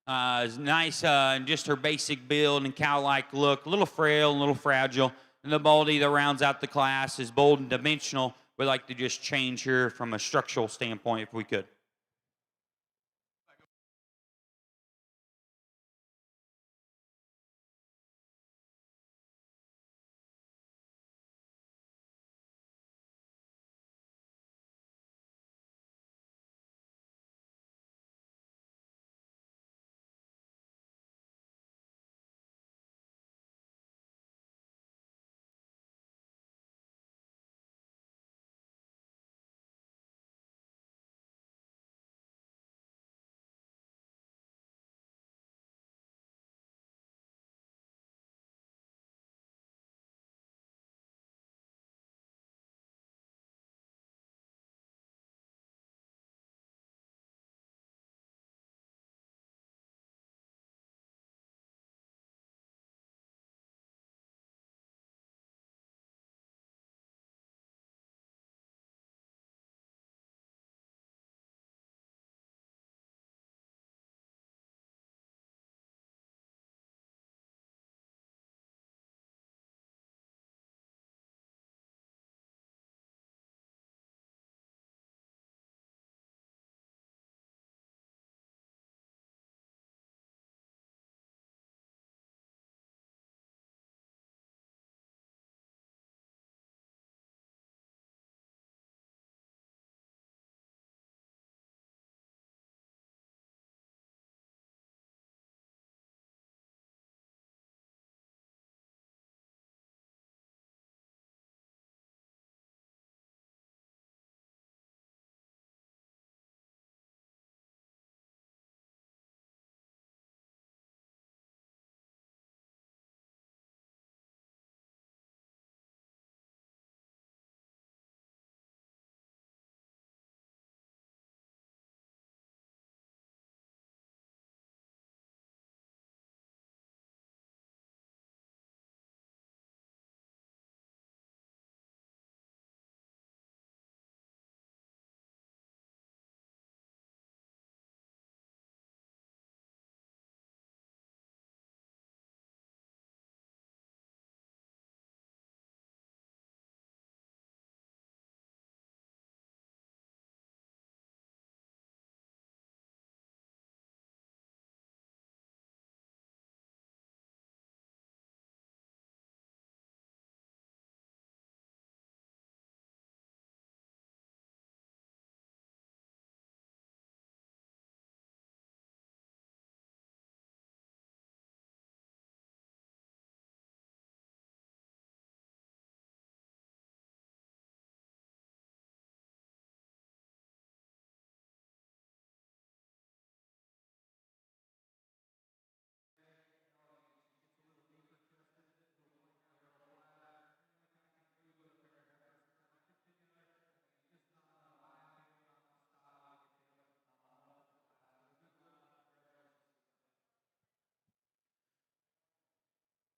Is nice and just her basic build and cow-like look. A little frail, a little fragile. And the Baldy that rounds out the class is bold and dimensional. We'd like to just change her from a structural standpoint if we could.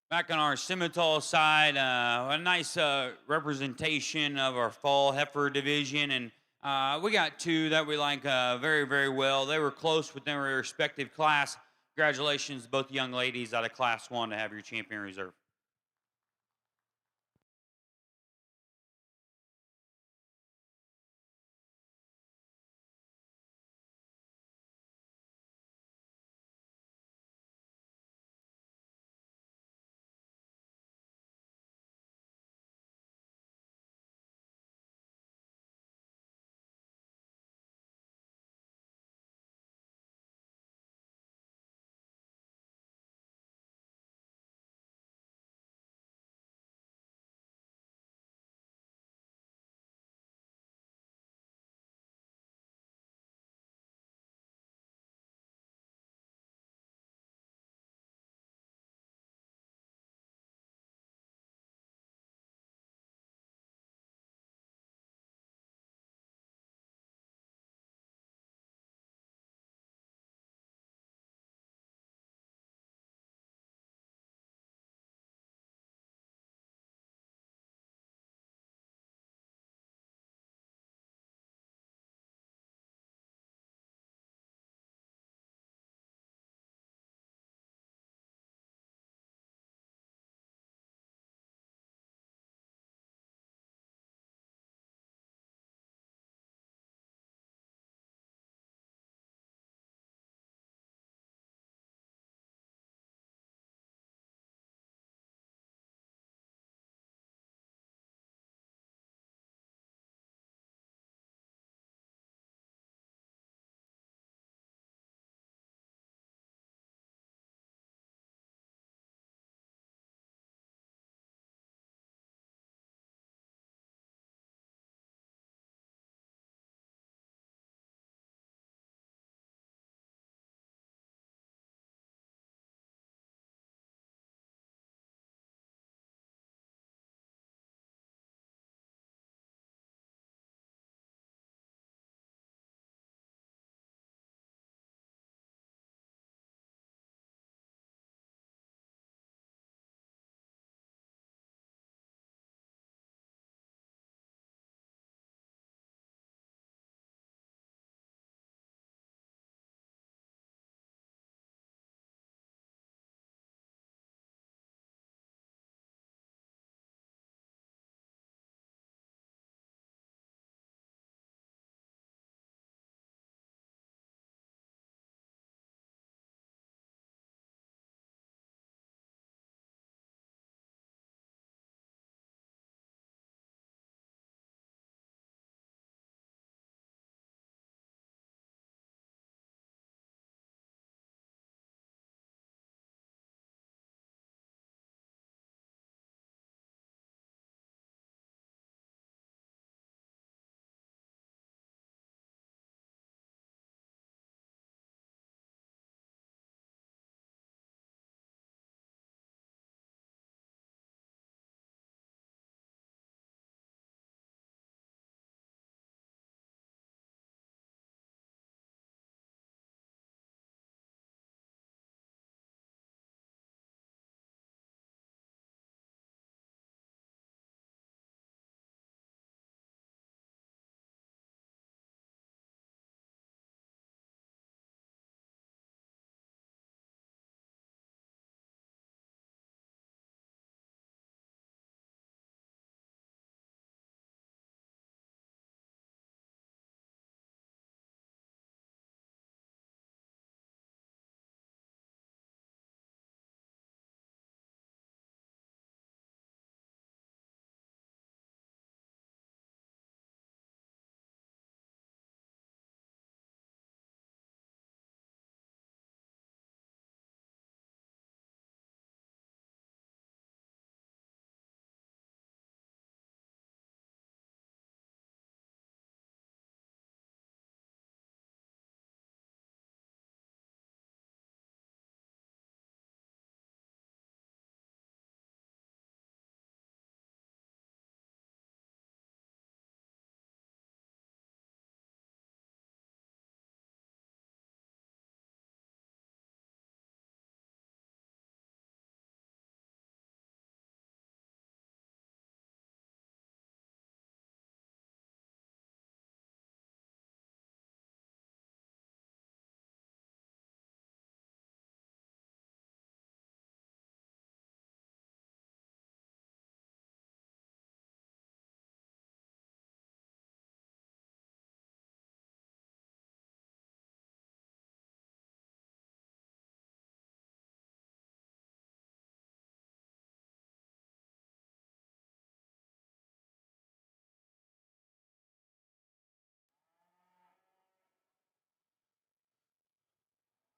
Back on our Simmental side, a nice representation of our fall heifer division, and we got two that we like very, very well. They were close within their respective class. Congratulations, both young ladies out of Class 1 to have your champion reserve.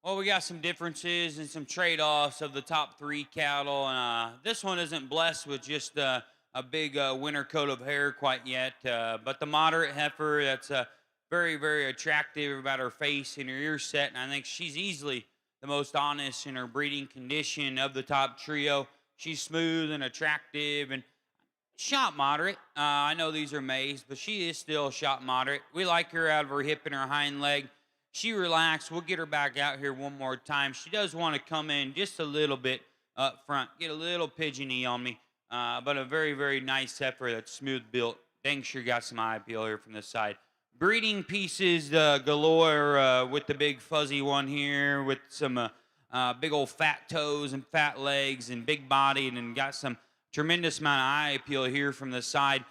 Well, we got some differences and some trade-offs of the top three cattle. This one isn't blessed with just a big winter coat of hair quite yet, but the moderate heifer that's very, very attractive about her face and her ear set, and I think she's easily the most honest in her breeding condition of the top trio. She's smooth and attractive and shot moderate. I know these are mays, but she is still shot moderate. We like her out of her hip and her hind leg. She relaxed. We'll get her back out here one more time. She does want to come in just a little bit up front, get a little pigeony on me, but a very, very nice heifer that's smooth built. Dang sure got some eye appeal here from this side. Breeding pieces galore with the big fuzzy one here with some big old fat toes and fat legs and big body and got some tremendous amount of eye appeal here from the side.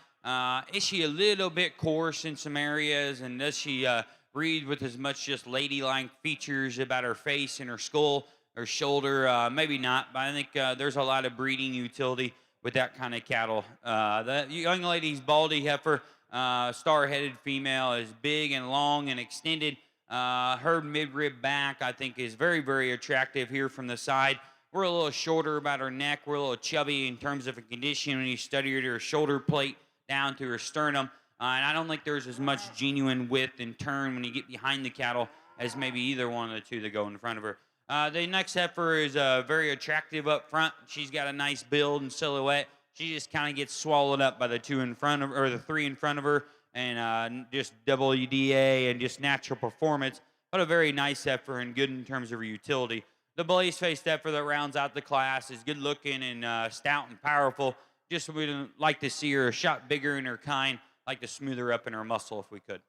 Is she a little bit coarse in some areas? And does she breed with as much just ladylike features about her face and her skull, her shoulder? Maybe not, but I think there's a lot of breeding utility with that kind of cattle. The young lady's baldy heifer, star-headed female, is big and long and extended. Her midrib back, I think, is very, very attractive here from the side. We're a little shorter about her neck. We're a little chubby in terms of a condition when you study her shoulder plate down to her sternum. And I don't think there's as much genuine width and turn when you get behind the cattle as maybe either one of the two that go in front of her. The next heifer is very attractive up front. She's got a nice build and silhouette. She just kind of gets swallowed up by the two in front of her, or the three in front of her, and just WDA and just natural performance. But a very nice heifer and good in terms of her utility. The blaze faced heifer that rounds out the class is good looking and stout and powerful. Just we'd like to see her a shot bigger in her kind, like to smooth her up in her muscle if we could.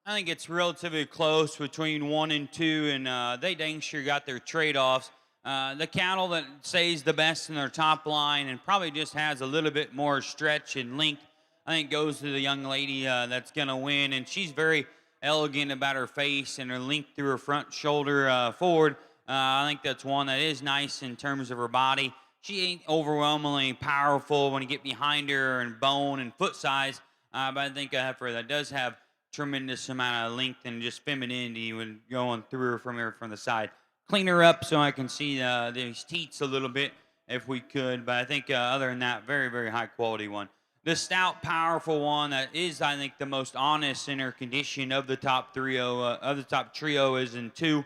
I think it's relatively close between 1 and 2, and they dang sure got their trade-offs. The cattle that stays the best in their top line and probably just has a little bit more stretch and length, I think goes to the young lady that's going to win. And she's very elegant about her face and her length through her front shoulder forward. I think that's one that is nice in terms of her body. She ain't overwhelmingly powerful when you get behind her and bone and foot size, but I think a heifer that does have tremendous amount of length and just femininity when going through her from the side. Clean her up so I can see these teats a little bit if we could. But I think other than that, very, very high quality one. The stout, powerful one that is, I think, the most honest in her condition of the top trio is in 2.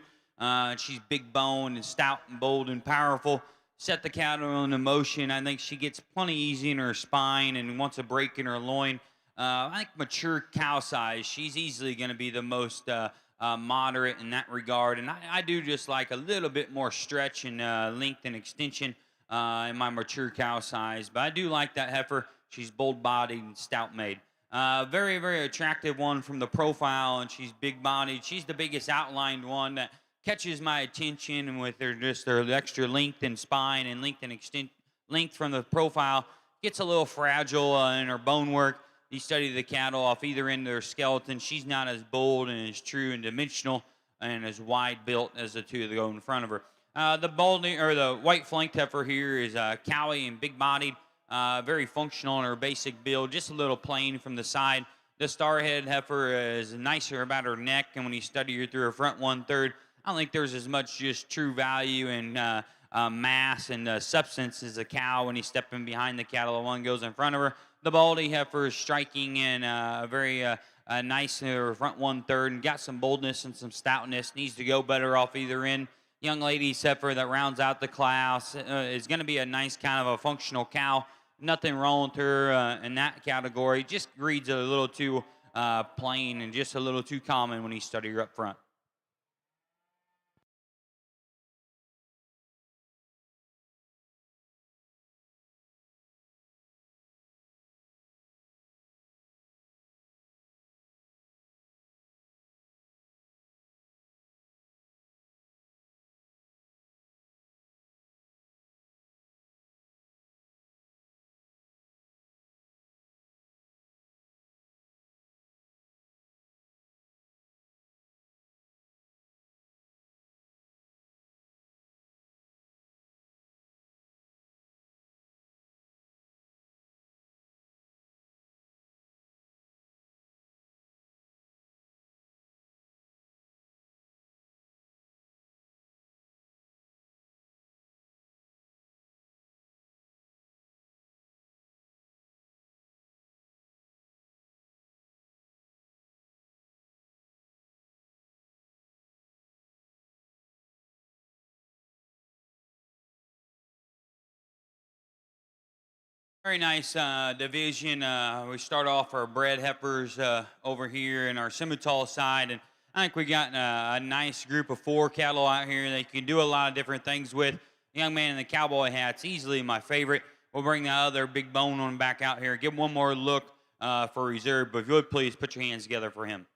She's big boned and stout and bold and powerful. Set the cattle into motion. I think she gets plenty easy in her spine and wants a break in her loin. I think mature cow size, she's easily going to be the most moderate in that regard. And I do just like a little bit more stretch and length and extension in my mature cow size. But I do like that heifer. She's bold-bodied and stout-made. Very, very attractive one from the profile, and she's big-bodied. She's the biggest outlined one that catches my attention with her extra length and spine and length from the profile. Gets a little fragile in her bone work. You study the cattle off either end of their skeleton. She's not as bold and as true and dimensional and as wide built as the two that go in front of her. The white flanked heifer here is cowy and big bodied, very functional in her basic build, just a little plain from the side. The starhead heifer is nicer about her neck, and when you study her through her front 1/3, I don't think there's as much just true value and mass and substance as a cow when you step in behind the cattle. The one goes in front of her. The baldy heifer is striking and very nice in her front 1/3 and got some boldness and some stoutness. Needs to go better off either end. Young lady's heifer that rounds out the class is going to be a nice kind of a functional cow. Nothing wrong with her in that category. Just reads a little too plain and just a little too common when you study her up front. Very nice division. We start off our bred heifers over here in our Simmental side, and I think we got a nice group of 4 cattle out here that you can do a lot of different things with. The young man in the cowboy hat's easily my favorite. We'll bring the other big bone one back out here. Give him one more look for reserve, but if you would please put your hands together for him.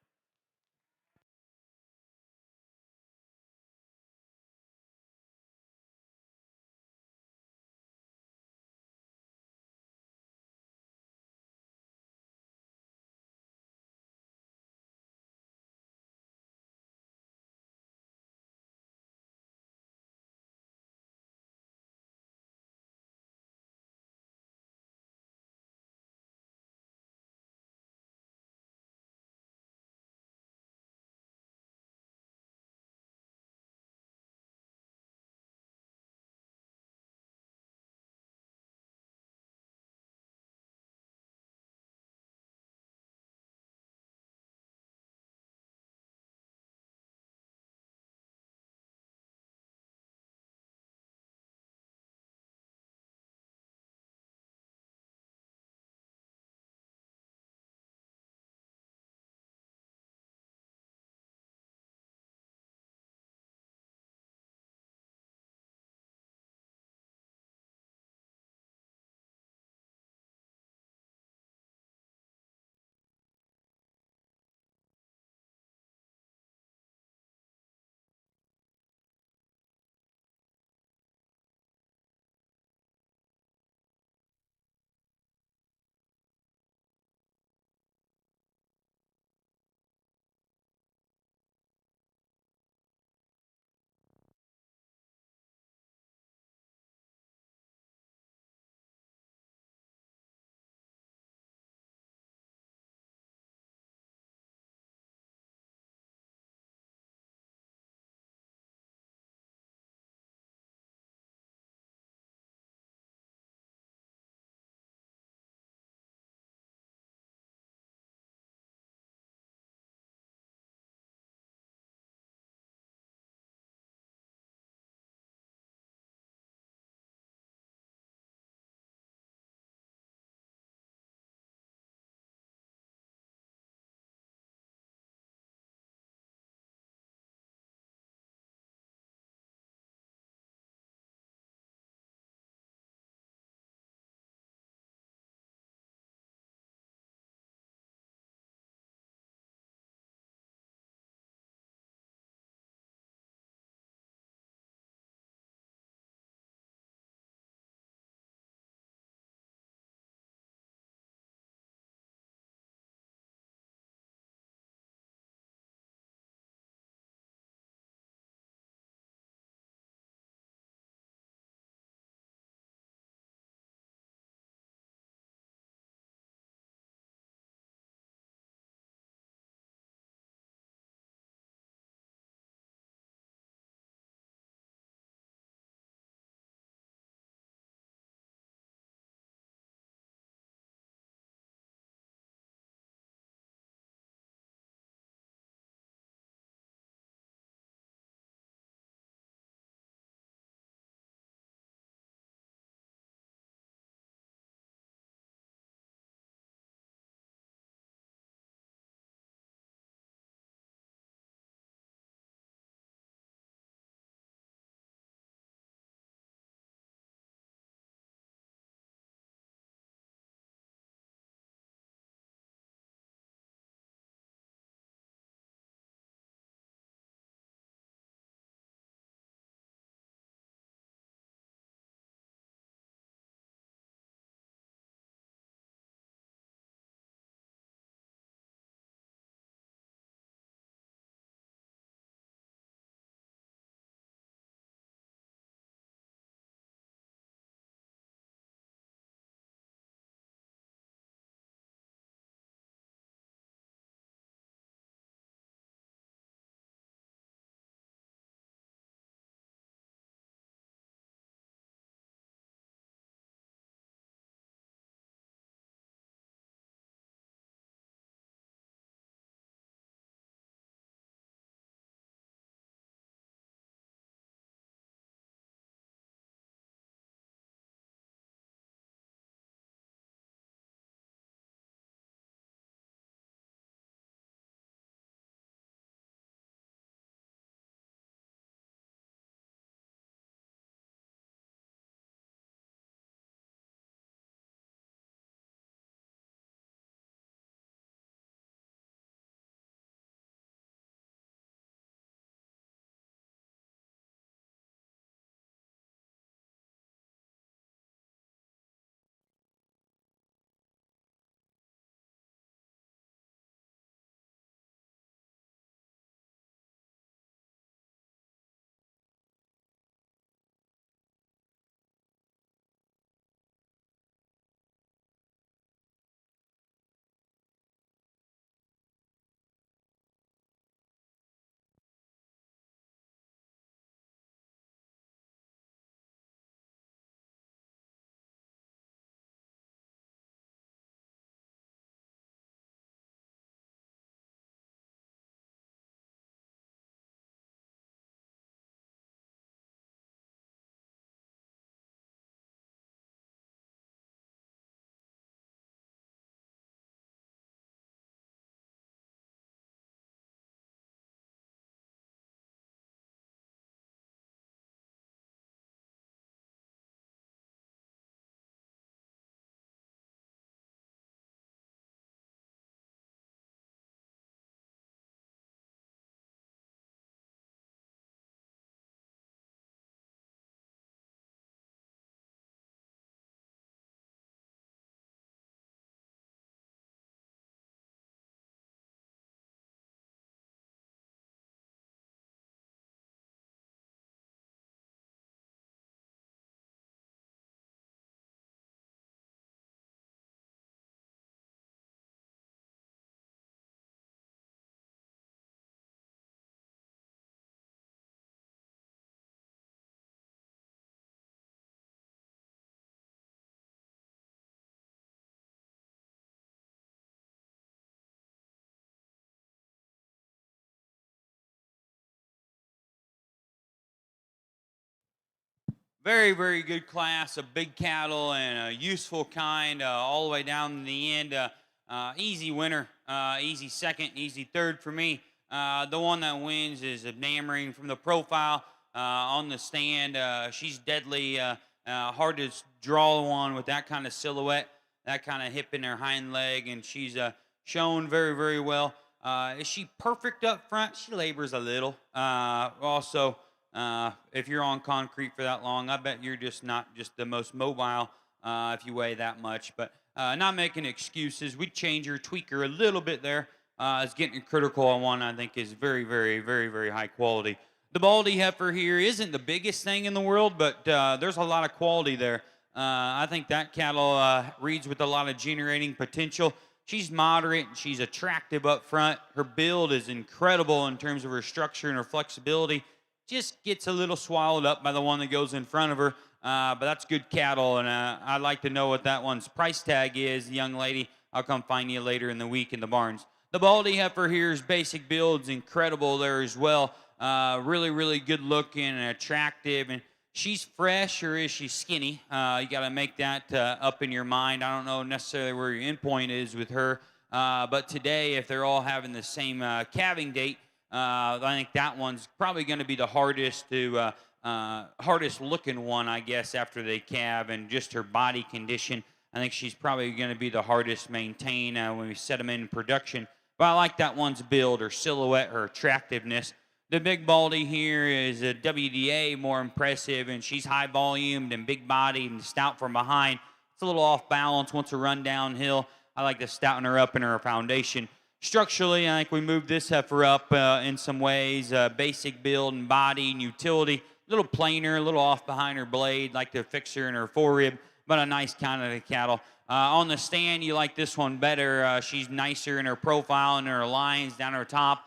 Very, very good class of big cattle and a useful kind all the way down to the end. Easy winner, easy second, easy third for me. The one that wins is enamoring from the profile on the stand. She's deadly, hard to draw one with that kind of silhouette, that kind of hip in her hind leg, and she's shown very, very well. Is she perfect up front? She labors a little. Also, if you're on concrete for that long, I bet you're just not just the most mobile if you weigh that much. But not making excuses. We'd change her, tweak her a little bit there. It's getting critical on one I think is very, very, very, very high quality. The Baldy heifer here isn't the biggest thing in the world, but there's a lot of quality there. I think that cattle reads with a lot of generating potential. She's moderate and she's attractive up front. Her build is incredible in terms of her structure and her flexibility. Just gets a little swallowed up by the one that goes in front of her. But that's good cattle, and I'd like to know what that one's price tag is, young lady. I'll come find you later in the week in the barns. The Baldy heifer here's basic build's incredible there as well. Really, really good looking and attractive, and she's fresh or is she skinny? You got to make that up in your mind. I don't know necessarily where your endpoint is with her, but today, if they're all having the same calving date, I think that one's probably going to be the hardest looking one, I guess, after they calve, and just her body condition. I think she's probably going to be the hardest maintain when we set them in production. But I like that one's build, her silhouette, her attractiveness. The big Baldy here is a WDA, more impressive, and she's high volumed and big bodied and stout from behind. It's a little off balance once a run downhill. I like to stouten her up in her foundation. Structurally, I think we moved this heifer up in some ways. Basic build and body and utility. A little plainer, a little off behind her blade. Like to fix her in her forerib, but a nice kind of cattle. On the stand, you like this one better. She's nicer in her profile and her lines down her top.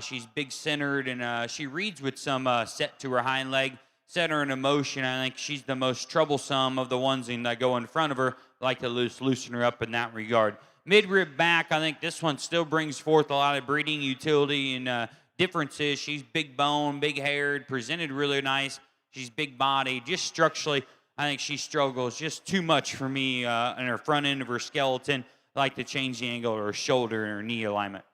She's big centered, and she reads with some set to her hind leg. Set her in motion. I think she's the most troublesome of the ones that go in front of her. Like to loosen her up in that regard. Mid-rib back, I think this one still brings forth a lot of breeding utility and differences. She's big bone, big haired, presented really nice. She's big body. Just structurally, I think she struggles just too much for me in her front end of her skeleton. I like to change the angle of her shoulder and her knee alignment.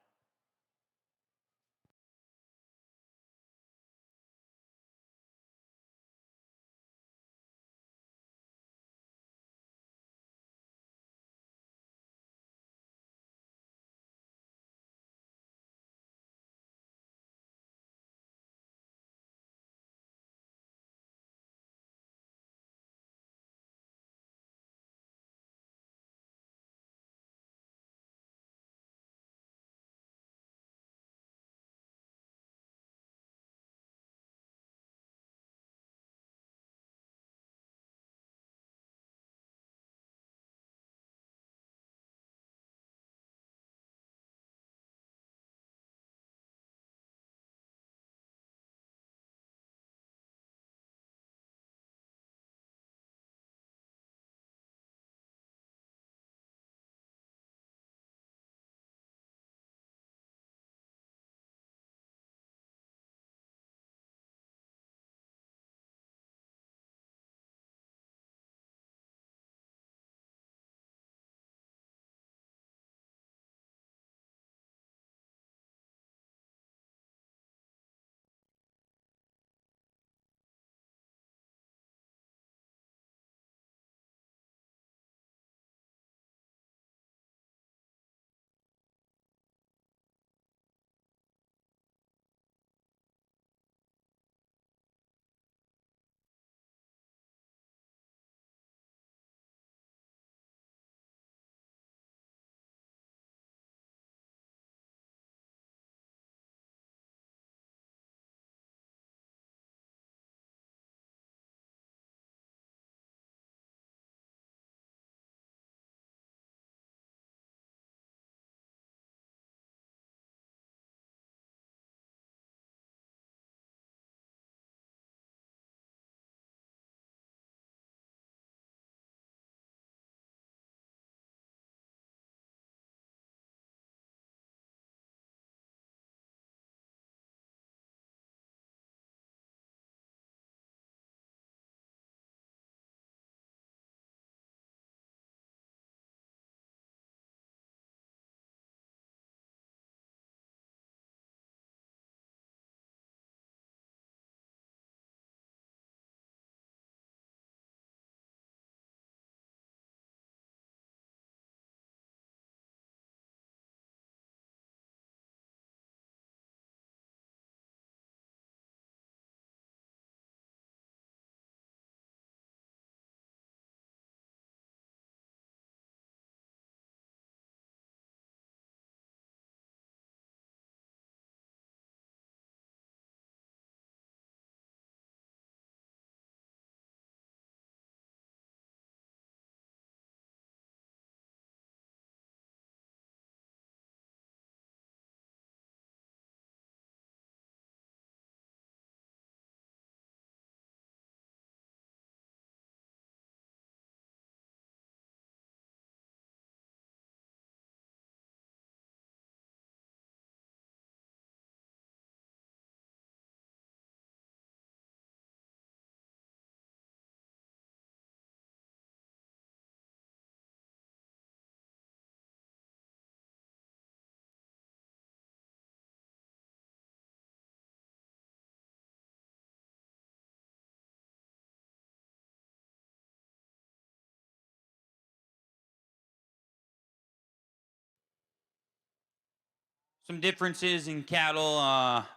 some differences in cattle,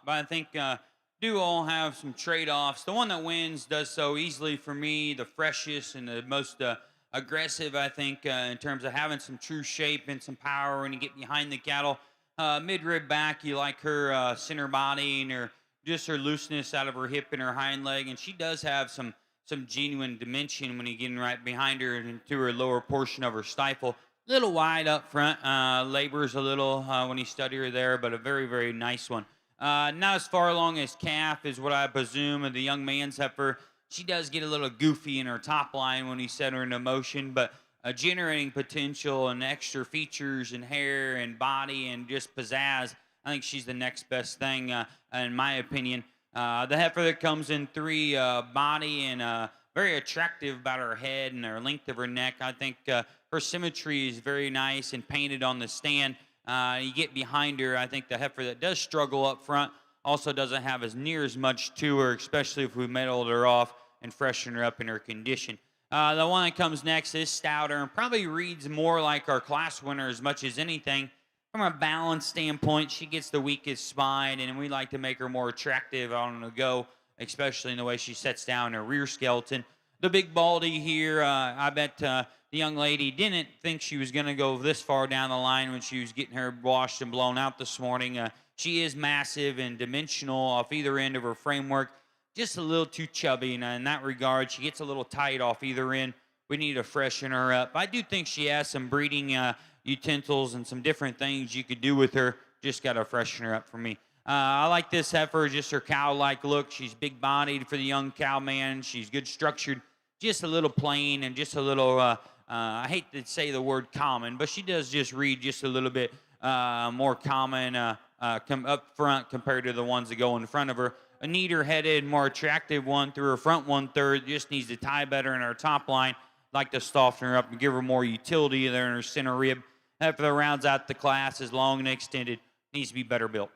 but I think do all have some trade-offs. The one that wins does so easily for me, the freshest and the most aggressive, I think, in terms of having some true shape and some power when you get behind the cattle. Mid-rib back, you like her center body and her just her looseness out of her hip and her hind leg, and she does have some genuine dimension when you're getting right behind her and into her lower portion of her stifle. Little wide up front, labors a little when you study her there, but a very, very nice one. Not as far along as calf is what I presume of the young man's heifer. She does get a little goofy in her top line when you set her into motion, but generating potential and extra features and hair and body and just pizzazz. I think she's the next best thing, in my opinion. The heifer that comes in three, body and very attractive about her head and her length of her neck. I think her symmetry is very nice and painted on the stand. You get behind her, I think the heifer that does struggle up front also doesn't have as near as much to her, especially if we metaled her off and freshen her up in her condition. The one that comes next is stouter and probably reads more like our class winner as much as anything. From a balance standpoint, she gets the weakest spine, and we like to make her more attractive on the go, especially in the way she sets down her rear skeleton. The big baldy here, I bet the young lady didn't think she was going to go this far down the line when she was getting her washed and blown out this morning. She is massive and dimensional off either end of her framework, just a little too chubby. And in that regard, she gets a little tight off either end. We need to freshen her up. I do think she has some breeding utensils and some different things you could do with her. Just got to freshen her up for me. I like this heifer, just her cow-like look. She's big-bodied for the young cow man. She's good structured, just a little plain and just a little, I hate to say the word common, but she does just read just a little bit more common up front compared to the ones that go in front of her. A neater-headed, more attractive one through her front one-third. Just needs to tie better in her top line. Like to soften her up and give her more utility there in her center rib. After the rounds out the class is long and extended, needs to be better built.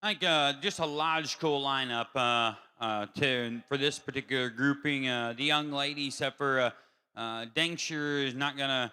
I think just a logical lineup for this particular grouping. The young lady, except for Dankshire, is not gonna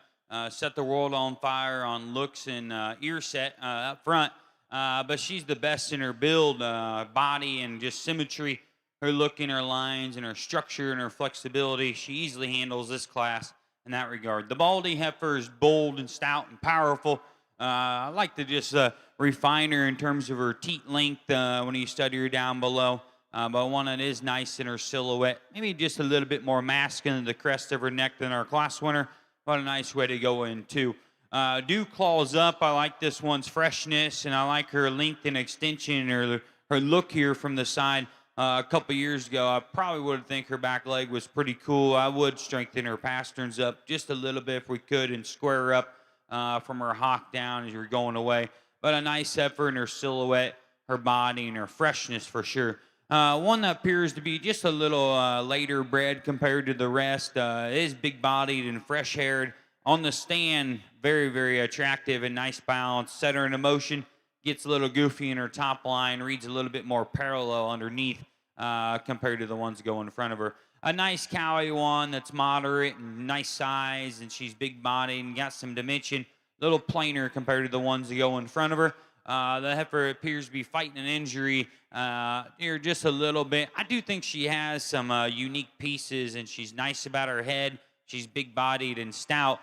set the world on fire on looks and ear set up front, but she's the best in her build, body, and just symmetry. Her look and her lines and her structure and her flexibility. She easily handles this class in that regard. The Baldy Heifer is bold and stout and powerful. I like to just refine her in terms of her teat length when you study her down below. But one that is nice in her silhouette. Maybe just a little bit more masculine in the crest of her neck than our class winner. But a nice way to go in, too. Do claws up. I like this one's freshness, and I like her length and extension, or her look here from the side. A couple years ago, I probably would think her back leg was pretty cool. I would strengthen her pasterns up just a little bit if we could and square her up from her hock down as you're going away. But a nice effort in her silhouette, her body, and her freshness for sure. One that appears to be just a little later bred compared to the rest. Is big-bodied and fresh-haired. On the stand, very, very attractive and nice balance. Set her into motion, gets a little goofy in her top line, reads a little bit more parallel underneath compared to the ones going in front of her. A nice cowie one that's moderate and nice size, and she's big-bodied and got some dimension. A little plainer compared to the ones that go in front of her. The heifer appears to be fighting an injury here just a little bit. I do think she has some unique pieces, and she's nice about her head. She's big-bodied and stout.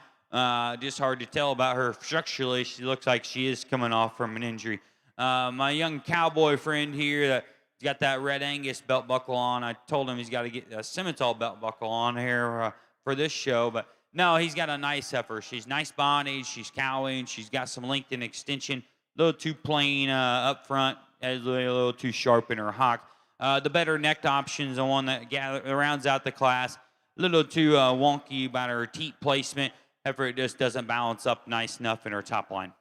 Just hard to tell about her structurally. She looks like she is coming off from an injury. My young cowboy friend here that got that Red Angus belt buckle on. I told him he's got to get a Simmental belt buckle on here for this show, but no, he's got a nice heifer. She's nice bodied. She's cowing. She's got some length and extension. A little too plain up front, a little too sharp in her hock. The better necked options, the one that rounds out the class. A little too wonky about her teat placement. Heifer just doesn't balance up nice enough in her top line.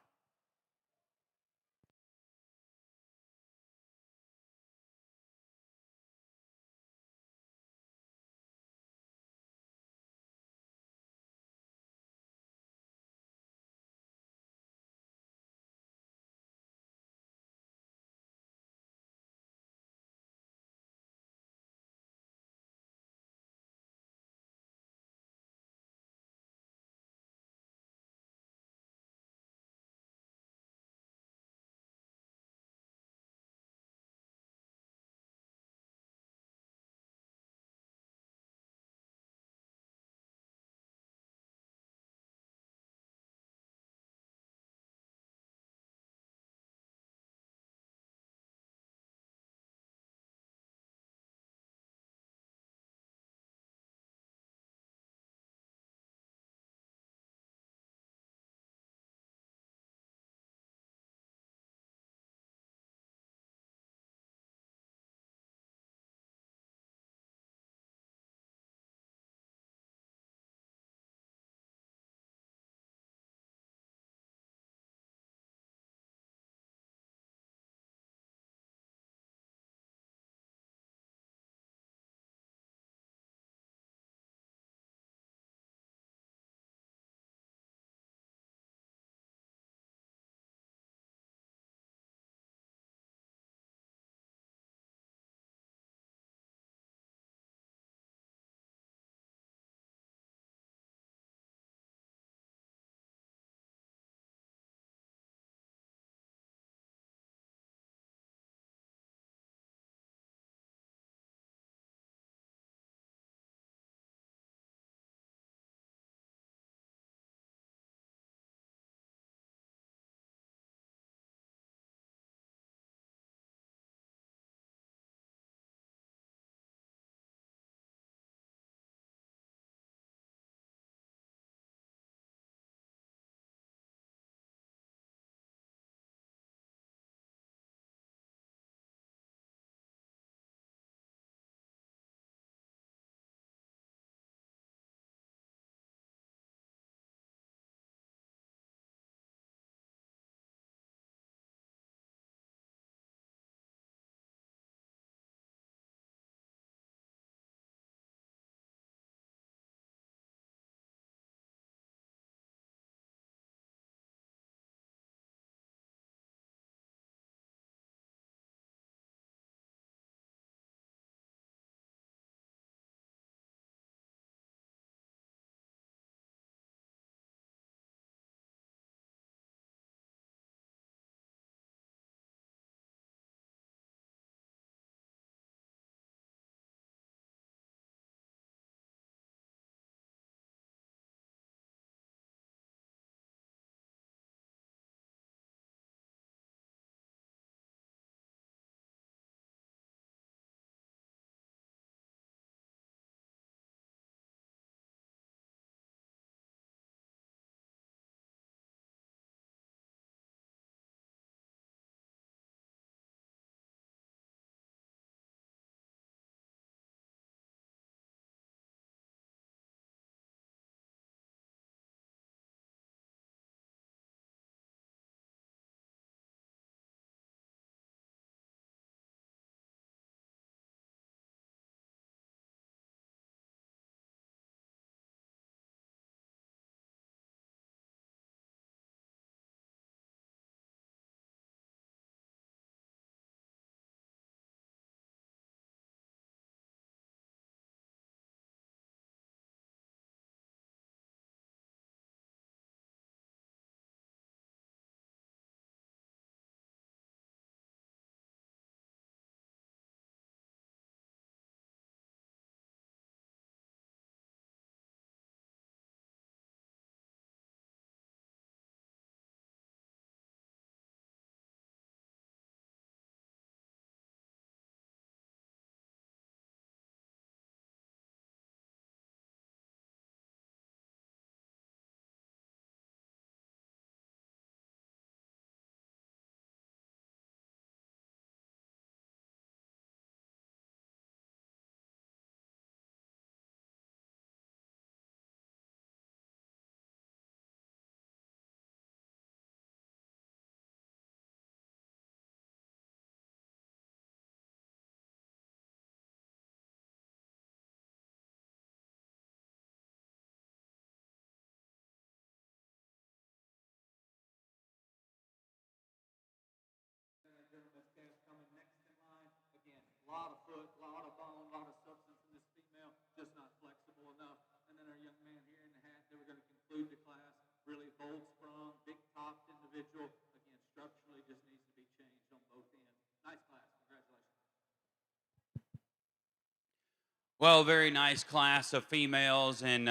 Well, very nice class of females, and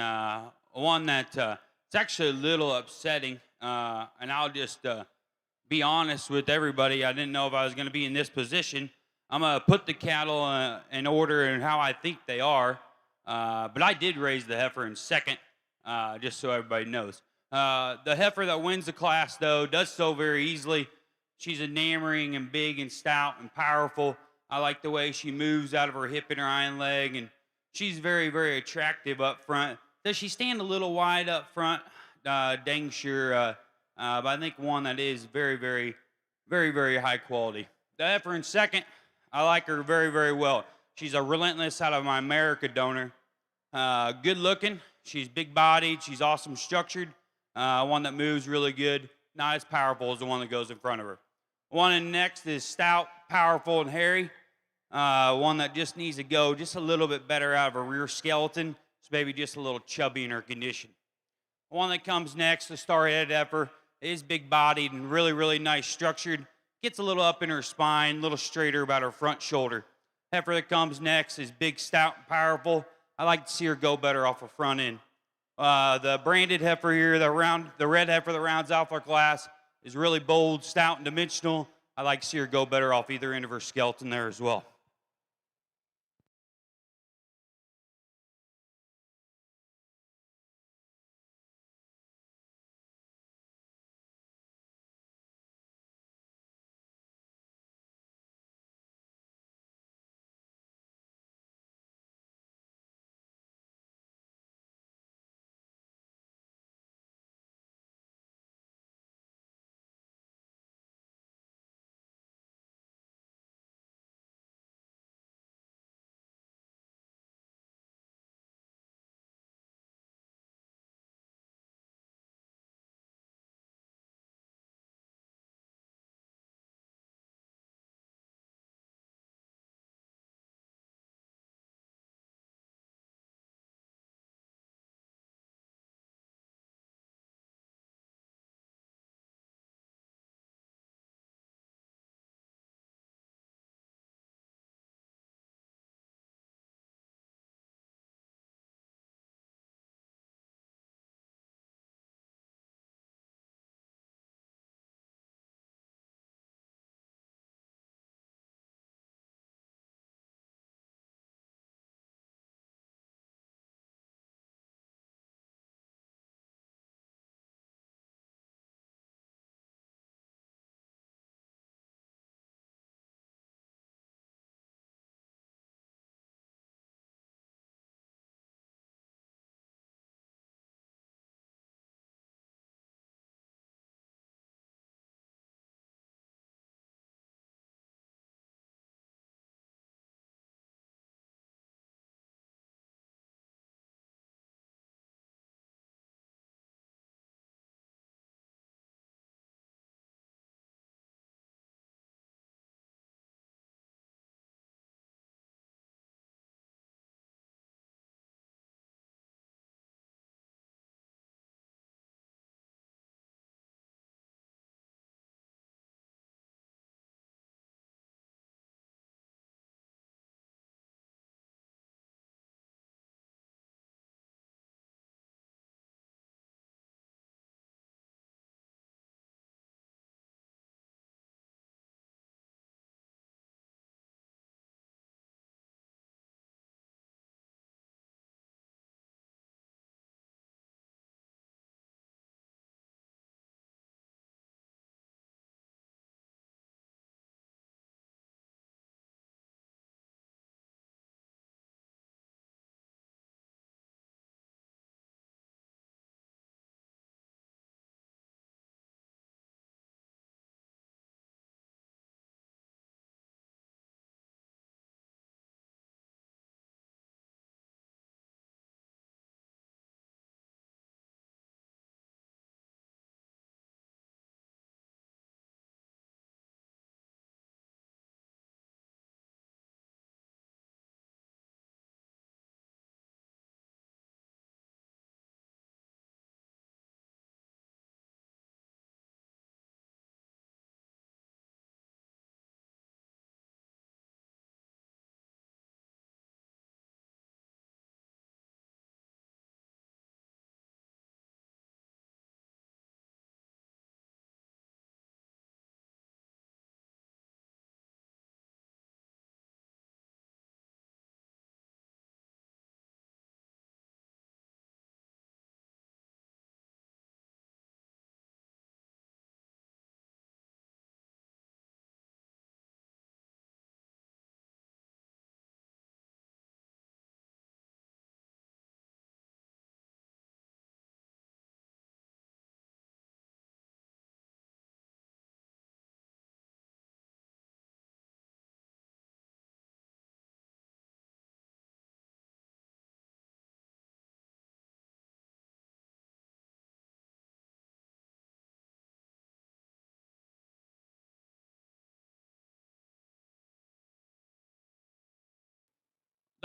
one that it's actually a little upsetting. And I'll just be honest with everybody. I didn't know if I was going to be in this position. I'm going to put the cattle in order and how I think they are. But I did raise the heifer in second, just so everybody knows. The heifer that wins the class, though, does so very easily. She's enamoring and big and stout and powerful. I like the way she moves out of her hip and her hind leg, and she's very, very attractive up front. Does she stand a little wide up front? Dang sure. But I think one that is very, very, very, very high quality. The heifer in second, I like her very, very well. She's a relentless out of my America donor. Good looking. She's big bodied. She's awesome structured. One that moves really good. Not as powerful as the one that goes in front of her. One in next is stout, powerful, and hairy. One that just needs to go just a little bit better out of her rear skeleton. It's maybe just a little chubby in her condition. One that comes next, the star-headed heifer, is big-bodied and really, really nice structured. Gets a little up in her spine, a little straighter about her front shoulder. Heifer that comes next is big, stout, and powerful. I like to see her go better off her front end. The branded heifer here, the red heifer that rounds out our class, is really bold, stout, and dimensional. I like to see her go better off either end of her skeleton there as well.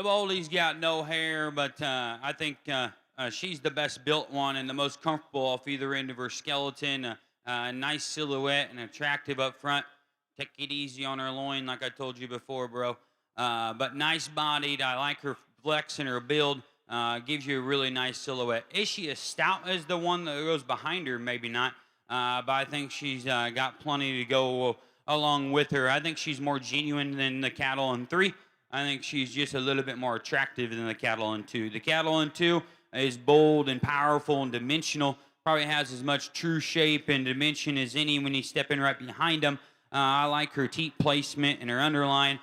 The Boldy's got no hair, but I think she's the best built one and the most comfortable off either end of her skeleton. Nice silhouette and attractive up front. Take it easy on her loin, like I told you before, bro. But nice bodied. I like her flex and her build. Gives you a really nice silhouette. Is she as stout as the one that goes behind her? Maybe not. But I think she's got plenty to go along with her. I think she's more genuine than the cattle in 3. I think she's just a little bit more attractive than the cattle in 2. The cattle in 2 is bold and powerful and dimensional. Probably has as much true shape and dimension as any when he's stepping right behind him. I like her teat placement and her underline.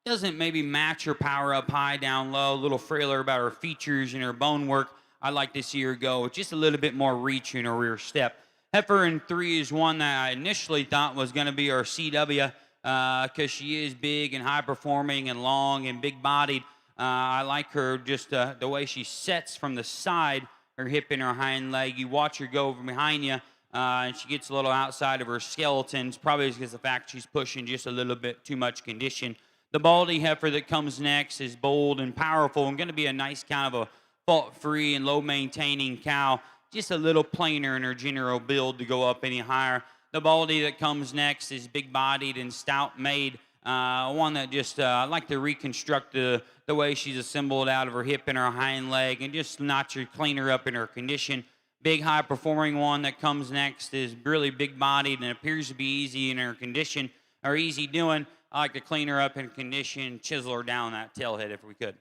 Doesn't maybe match her power up high, down low. A little frailer about her features and her bone work. I'd like to see her go with just a little bit more reach in her rear step. Heifer in 3 is one that I initially thought was going to be our CW because she is big and high performing and long and big bodied. I like her just the way she sets from the side, her hip and her hind leg. You watch her go from behind you, and she gets a little outside of her skeletons, probably because of the fact she's pushing just a little bit too much condition. The Baldy heifer that comes next is bold and powerful and going to be a nice kind of a fault-free and low-maintaining cow. Just a little plainer in her general build to go up any higher. The Baldy that comes next is big-bodied and stout-made. One that just I like to reconstruct the way she's assembled out of her hip and her hind leg and just notch her, clean her up in her condition. Big, high-performing one that comes next is really big-bodied and appears to be easy in her condition or easy doing. I like to clean her up in condition, chisel her down that tailhead if we could.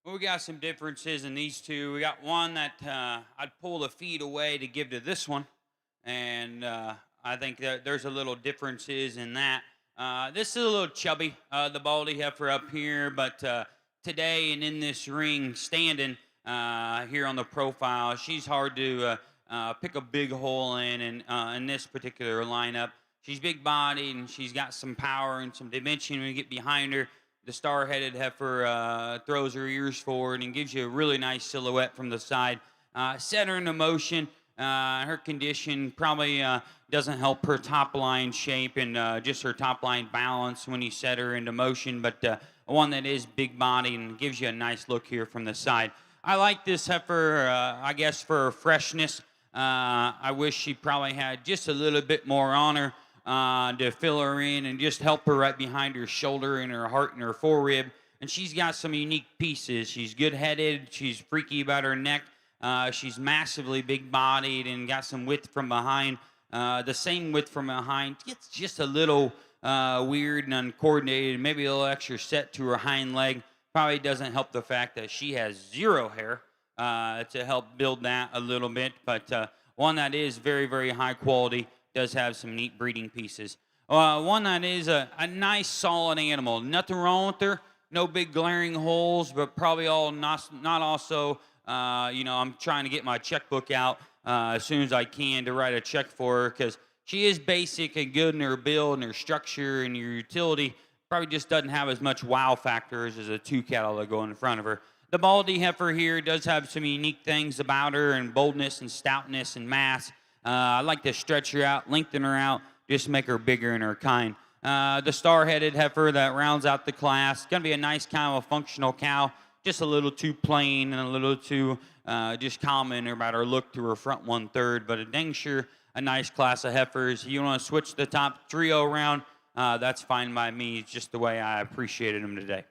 Well, we got some differences in these two. We got one that I'd pull the feet away to give to this one, and I think that there's a little differences in that. This is a little chubby, the baldy heifer up here, but today and in this ring, standing here on the profile, she's hard to pick a big hole in this particular lineup. She's big bodied and she's got some power and some dimension. When you get behind her, the star-headed heifer throws her ears forward and gives you a really nice silhouette from the side. Set her into motion. Her condition probably doesn't help her top line shape and just her top line balance when you set her into motion, but one that is big body and gives you a nice look here from the side. I like this heifer, I guess, for her freshness. I wish she probably had just a little bit more on her to fill her in and just help her right behind her shoulder and her heart and her forerib. And she's got some unique pieces. She's good-headed. She's freaky about her neck. She's massively big-bodied and got some width from behind. The same width from behind. It's just a little weird and uncoordinated. Maybe a little extra set to her hind leg. Probably doesn't help the fact that she has zero hair to help build that a little bit. But one that is very, very high quality. Does have some neat breeding pieces. One that is a nice, solid animal. Nothing wrong with her. No big glaring holes, but probably all not also, I'm trying to get my checkbook out as soon as I can to write a check for her because she is basic and good in her build and her structure and her utility. Probably just doesn't have as much wow factors as a two cattle that go in front of her. The baldy heifer here does have some unique things about her and boldness and stoutness and mass. I like to stretch her out, lengthen her out, just make her bigger in her kind. The star-headed heifer that rounds out the class. Going to be a nice kind of a functional cow. Just a little too plain and a little too just common about her look to her front 1/3. But a dang sure a nice class of heifers. You want to switch the top trio around, that's fine by me. It's just the way I appreciated them today.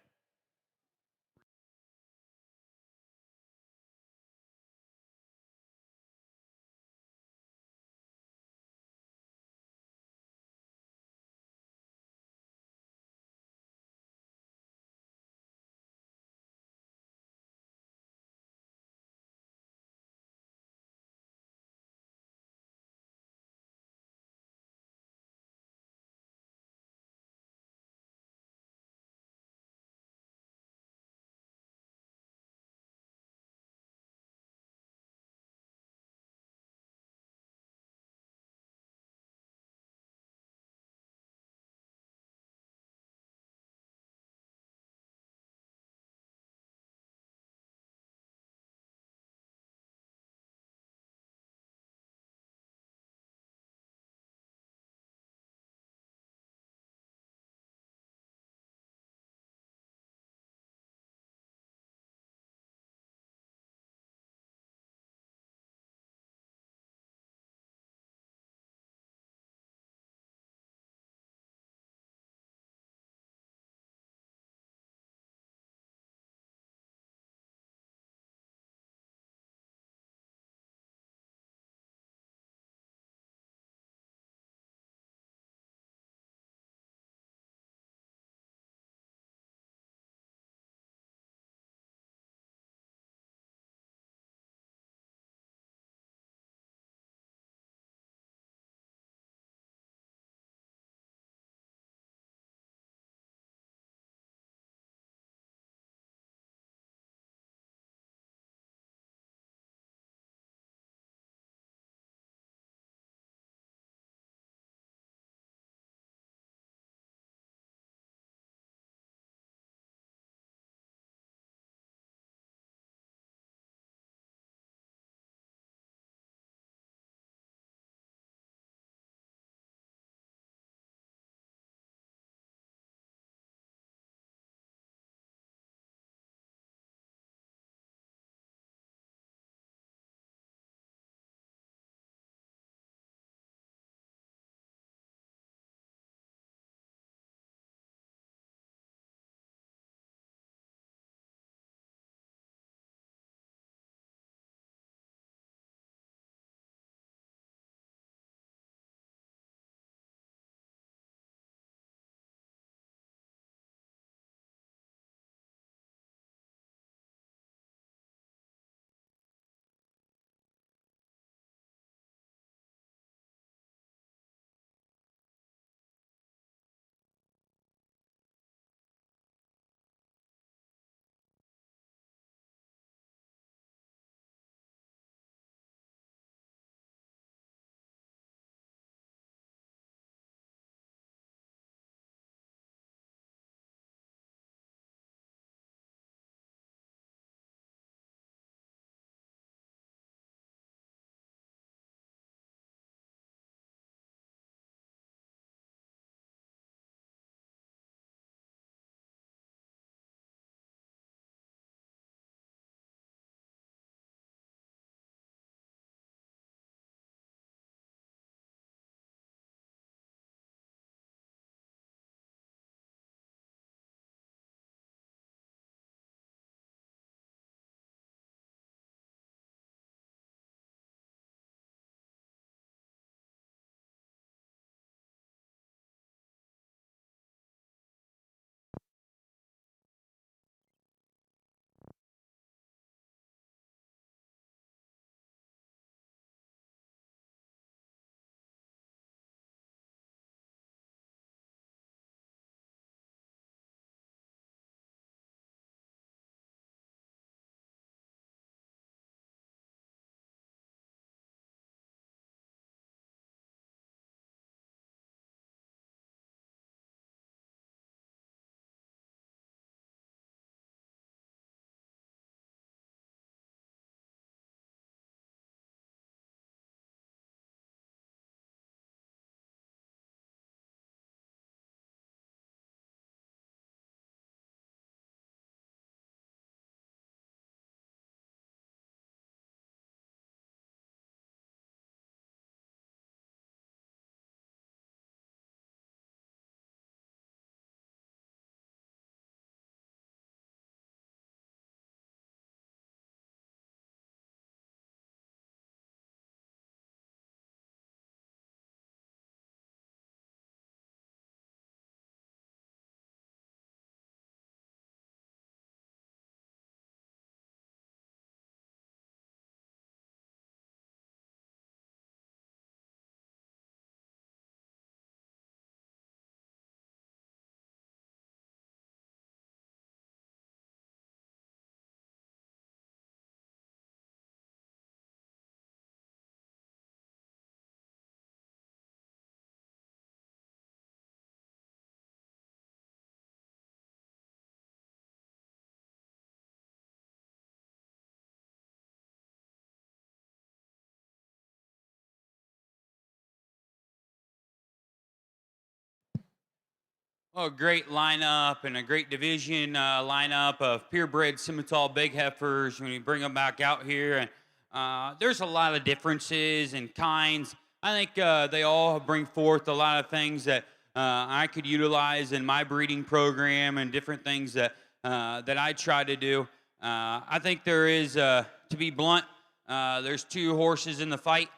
Oh, great lineup and a great division lineup of purebred Simmental big heifers when you bring them back out here. And there's a lot of differences and kinds. I think they all bring forth a lot of things that I could utilize in my breeding program and different things that I try to do. I think there is, to be blunt, there's two horses in the fight.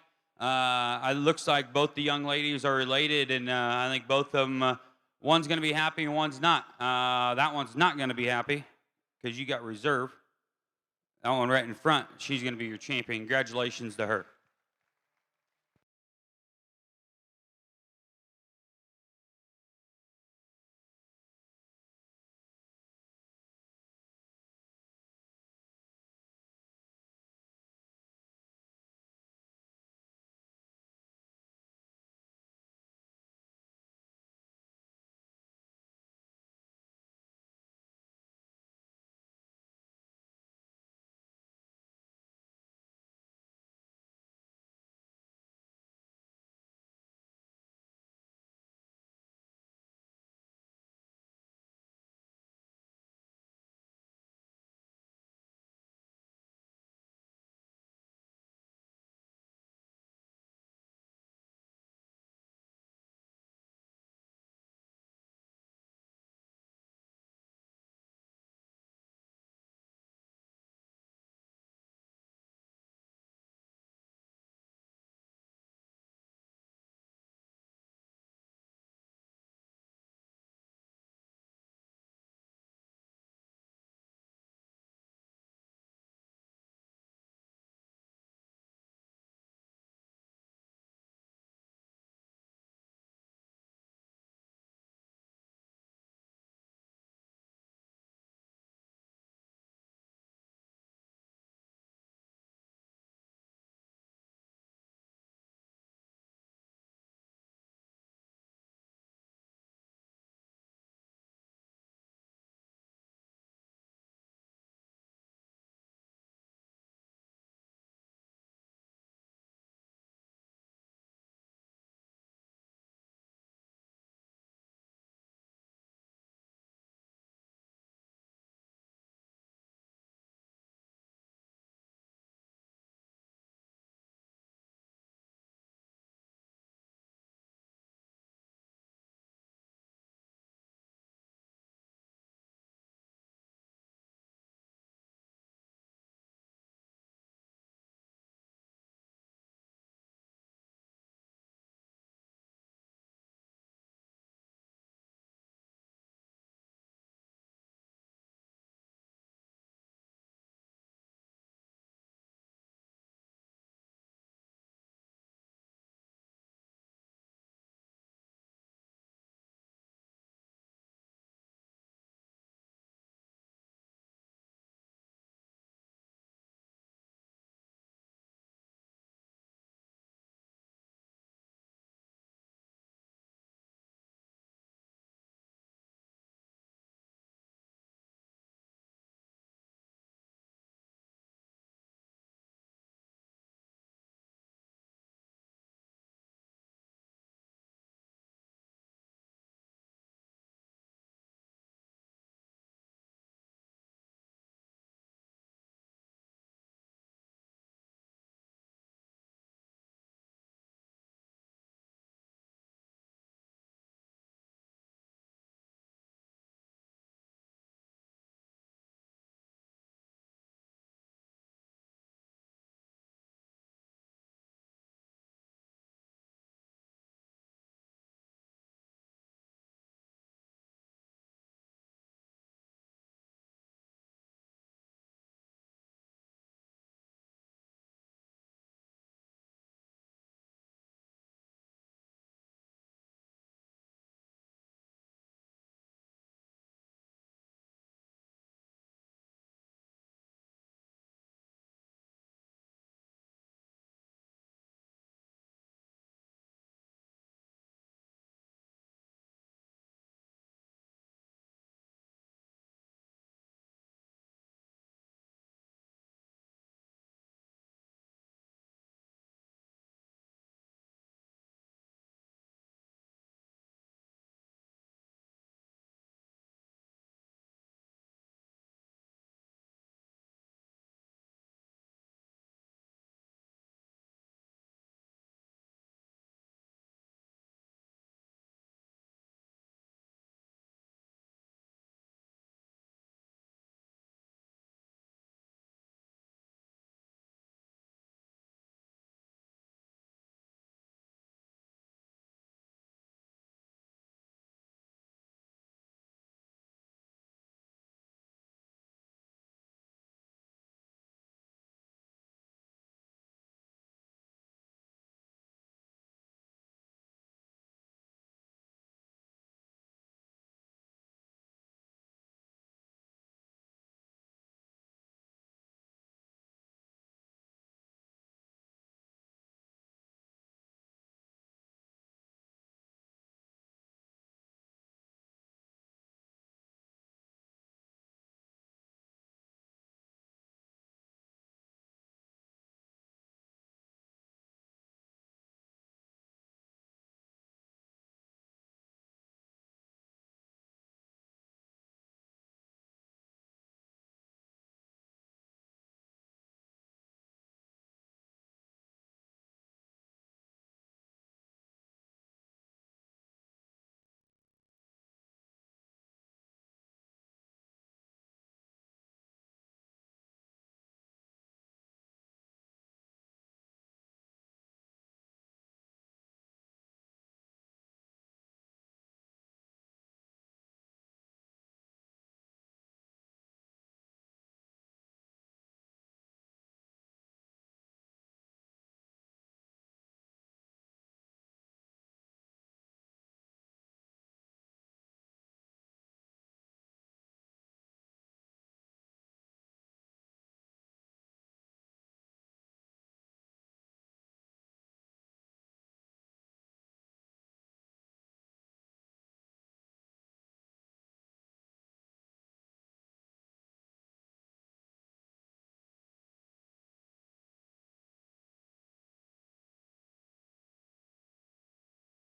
It looks like both the young ladies are related, and I think both of them. One's going to be happy and one's not. That one's not going to be happy because you got reserve. That one right in front, she's going to be your champion. Congratulations to her.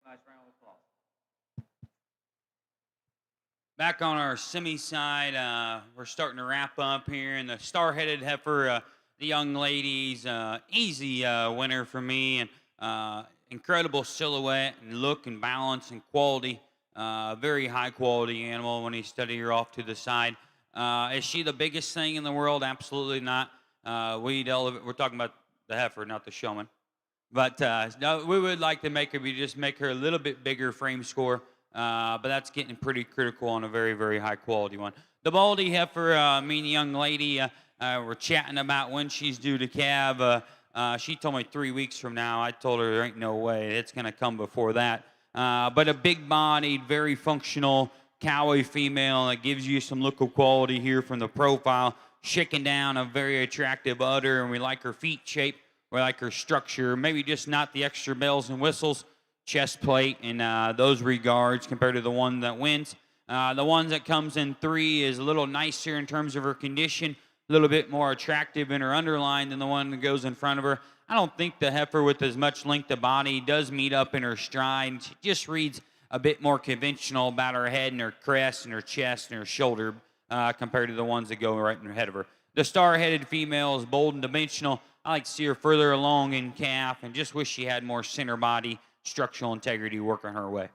Nice round of applause. Back on our semi side, we're starting to wrap up here, and the star-headed heifer, the young ladies, easy winner for me, and incredible silhouette and look and balance and quality. Very high quality animal when you study her off to the side. Is she the biggest thing in the world? Absolutely not. We're talking about the heifer, not the showman. But no, we would like to make her a little bit bigger frame score. But that's getting pretty critical on a very, very high quality one. The baldy heifer, me and the young lady, we're chatting about when she's due to calve. She told me 3 weeks from now. I told her there ain't no way. It's going to come before that. But a big-bodied, very functional cowy female that gives you some look of quality here from the profile. Shaking down a very attractive udder, and we like her feet shape. We like her structure. Maybe just not the extra bells and whistles, chest plate, and those regards compared to the one that wins. The one that comes in 3 is a little nicer in terms of her condition, a little bit more attractive in her underline than the one that goes in front of her. I don't think the heifer with as much length of body does meet up in her stride. She just reads a bit more conventional about her head and her crest and her chest and her shoulder compared to the ones that go right in ahead of her. The star-headed female is bold and dimensional. I like to see her further along in calf and just wish she had more center body structural integrity working her way.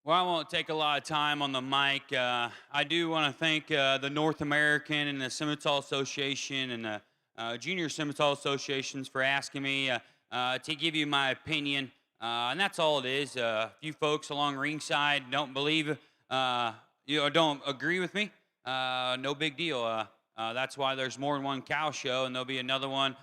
Well, I won't take a lot of time on the mic. I do want to thank the North American and the Simmental Association and the Junior Simmental Associations for asking me to give you my opinion. And that's all it is. A few folks along ringside don't believe, don't agree with me. No big deal. That's why there's more than one cow show, and there'll be another one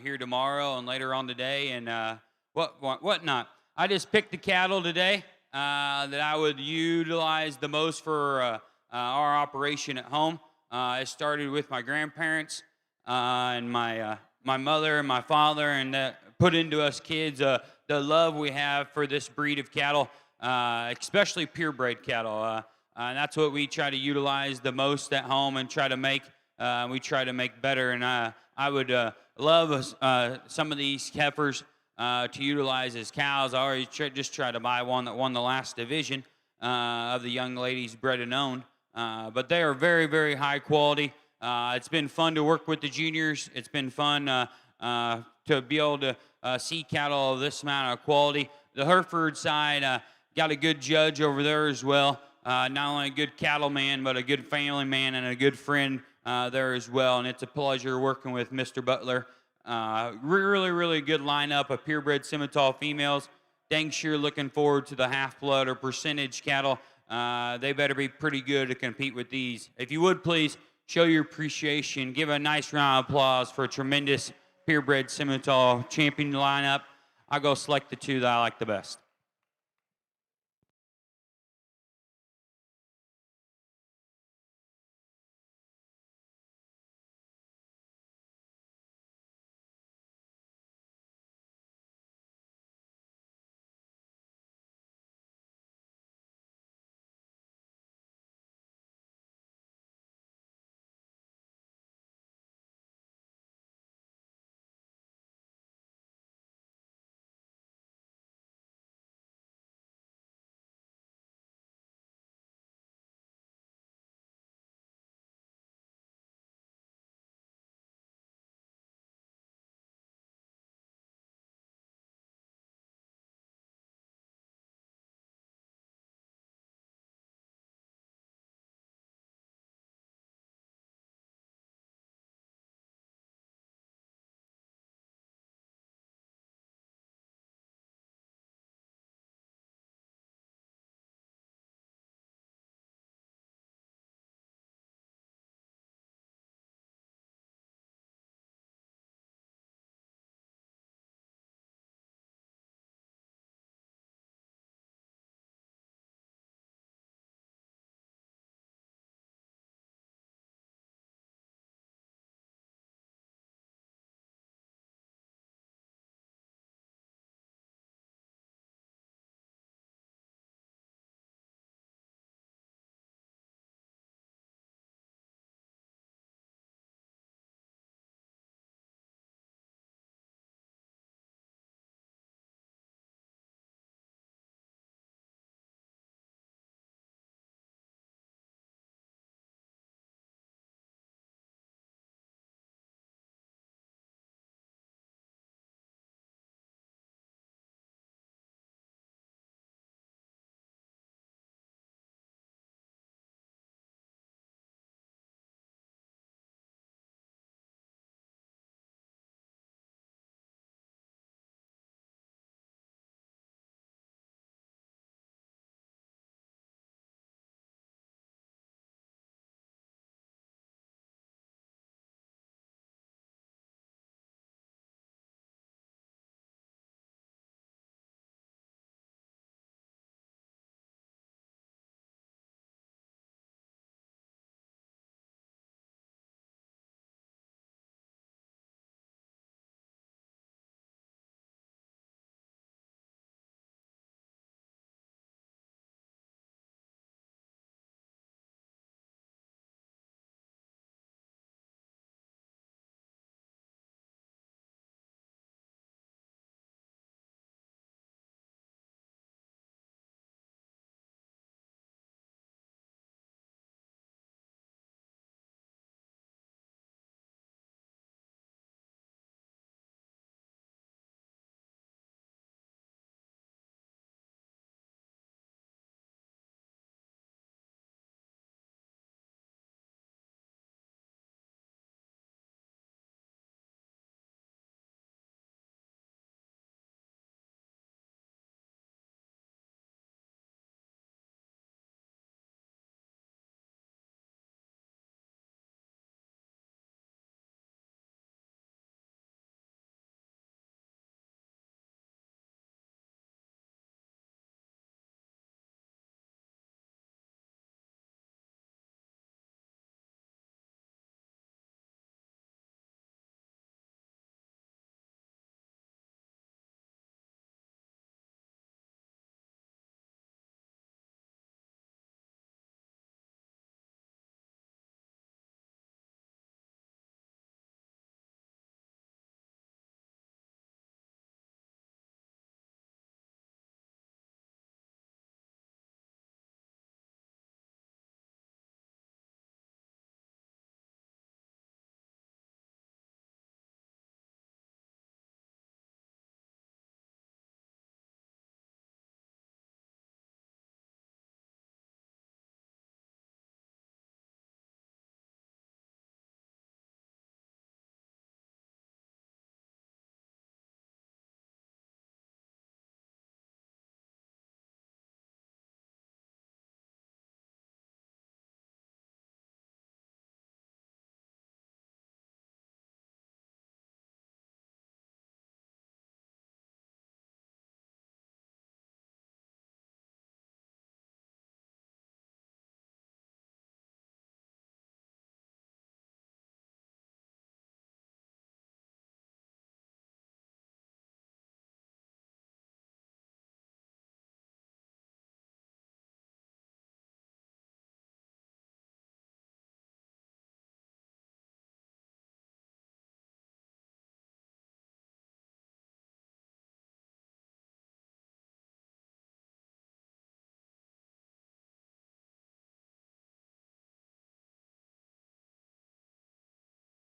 here tomorrow and later on today and whatnot. I just picked the cattle today that I would utilize the most for our operation at home. It started with my grandparents and my mother and my father, and put into us kids the love we have for this breed of cattle, especially purebred cattle. And that's what we try to utilize the most at home and try to make. We try to make better. And I would love some of these heifers to utilize as cows. I already just tried to buy one that won the last division of the young ladies bred and owned. But they are very, very high quality. It's been fun to work with the juniors. It's been fun to be able to see cattle of this amount of quality. The Hereford side got a good judge over there as well. Not only a good cattleman, but a good family man and a good friend there as well. And it's a pleasure working with Mr. Butler. Really, really good lineup of purebred Simmental females. Dang sure looking forward to the half-blood or percentage cattle. They better be pretty good to compete with these. If you would, please show your appreciation. Give a nice round of applause for a tremendous purebred Simmental champion lineup. I'll go select the two that I like the best.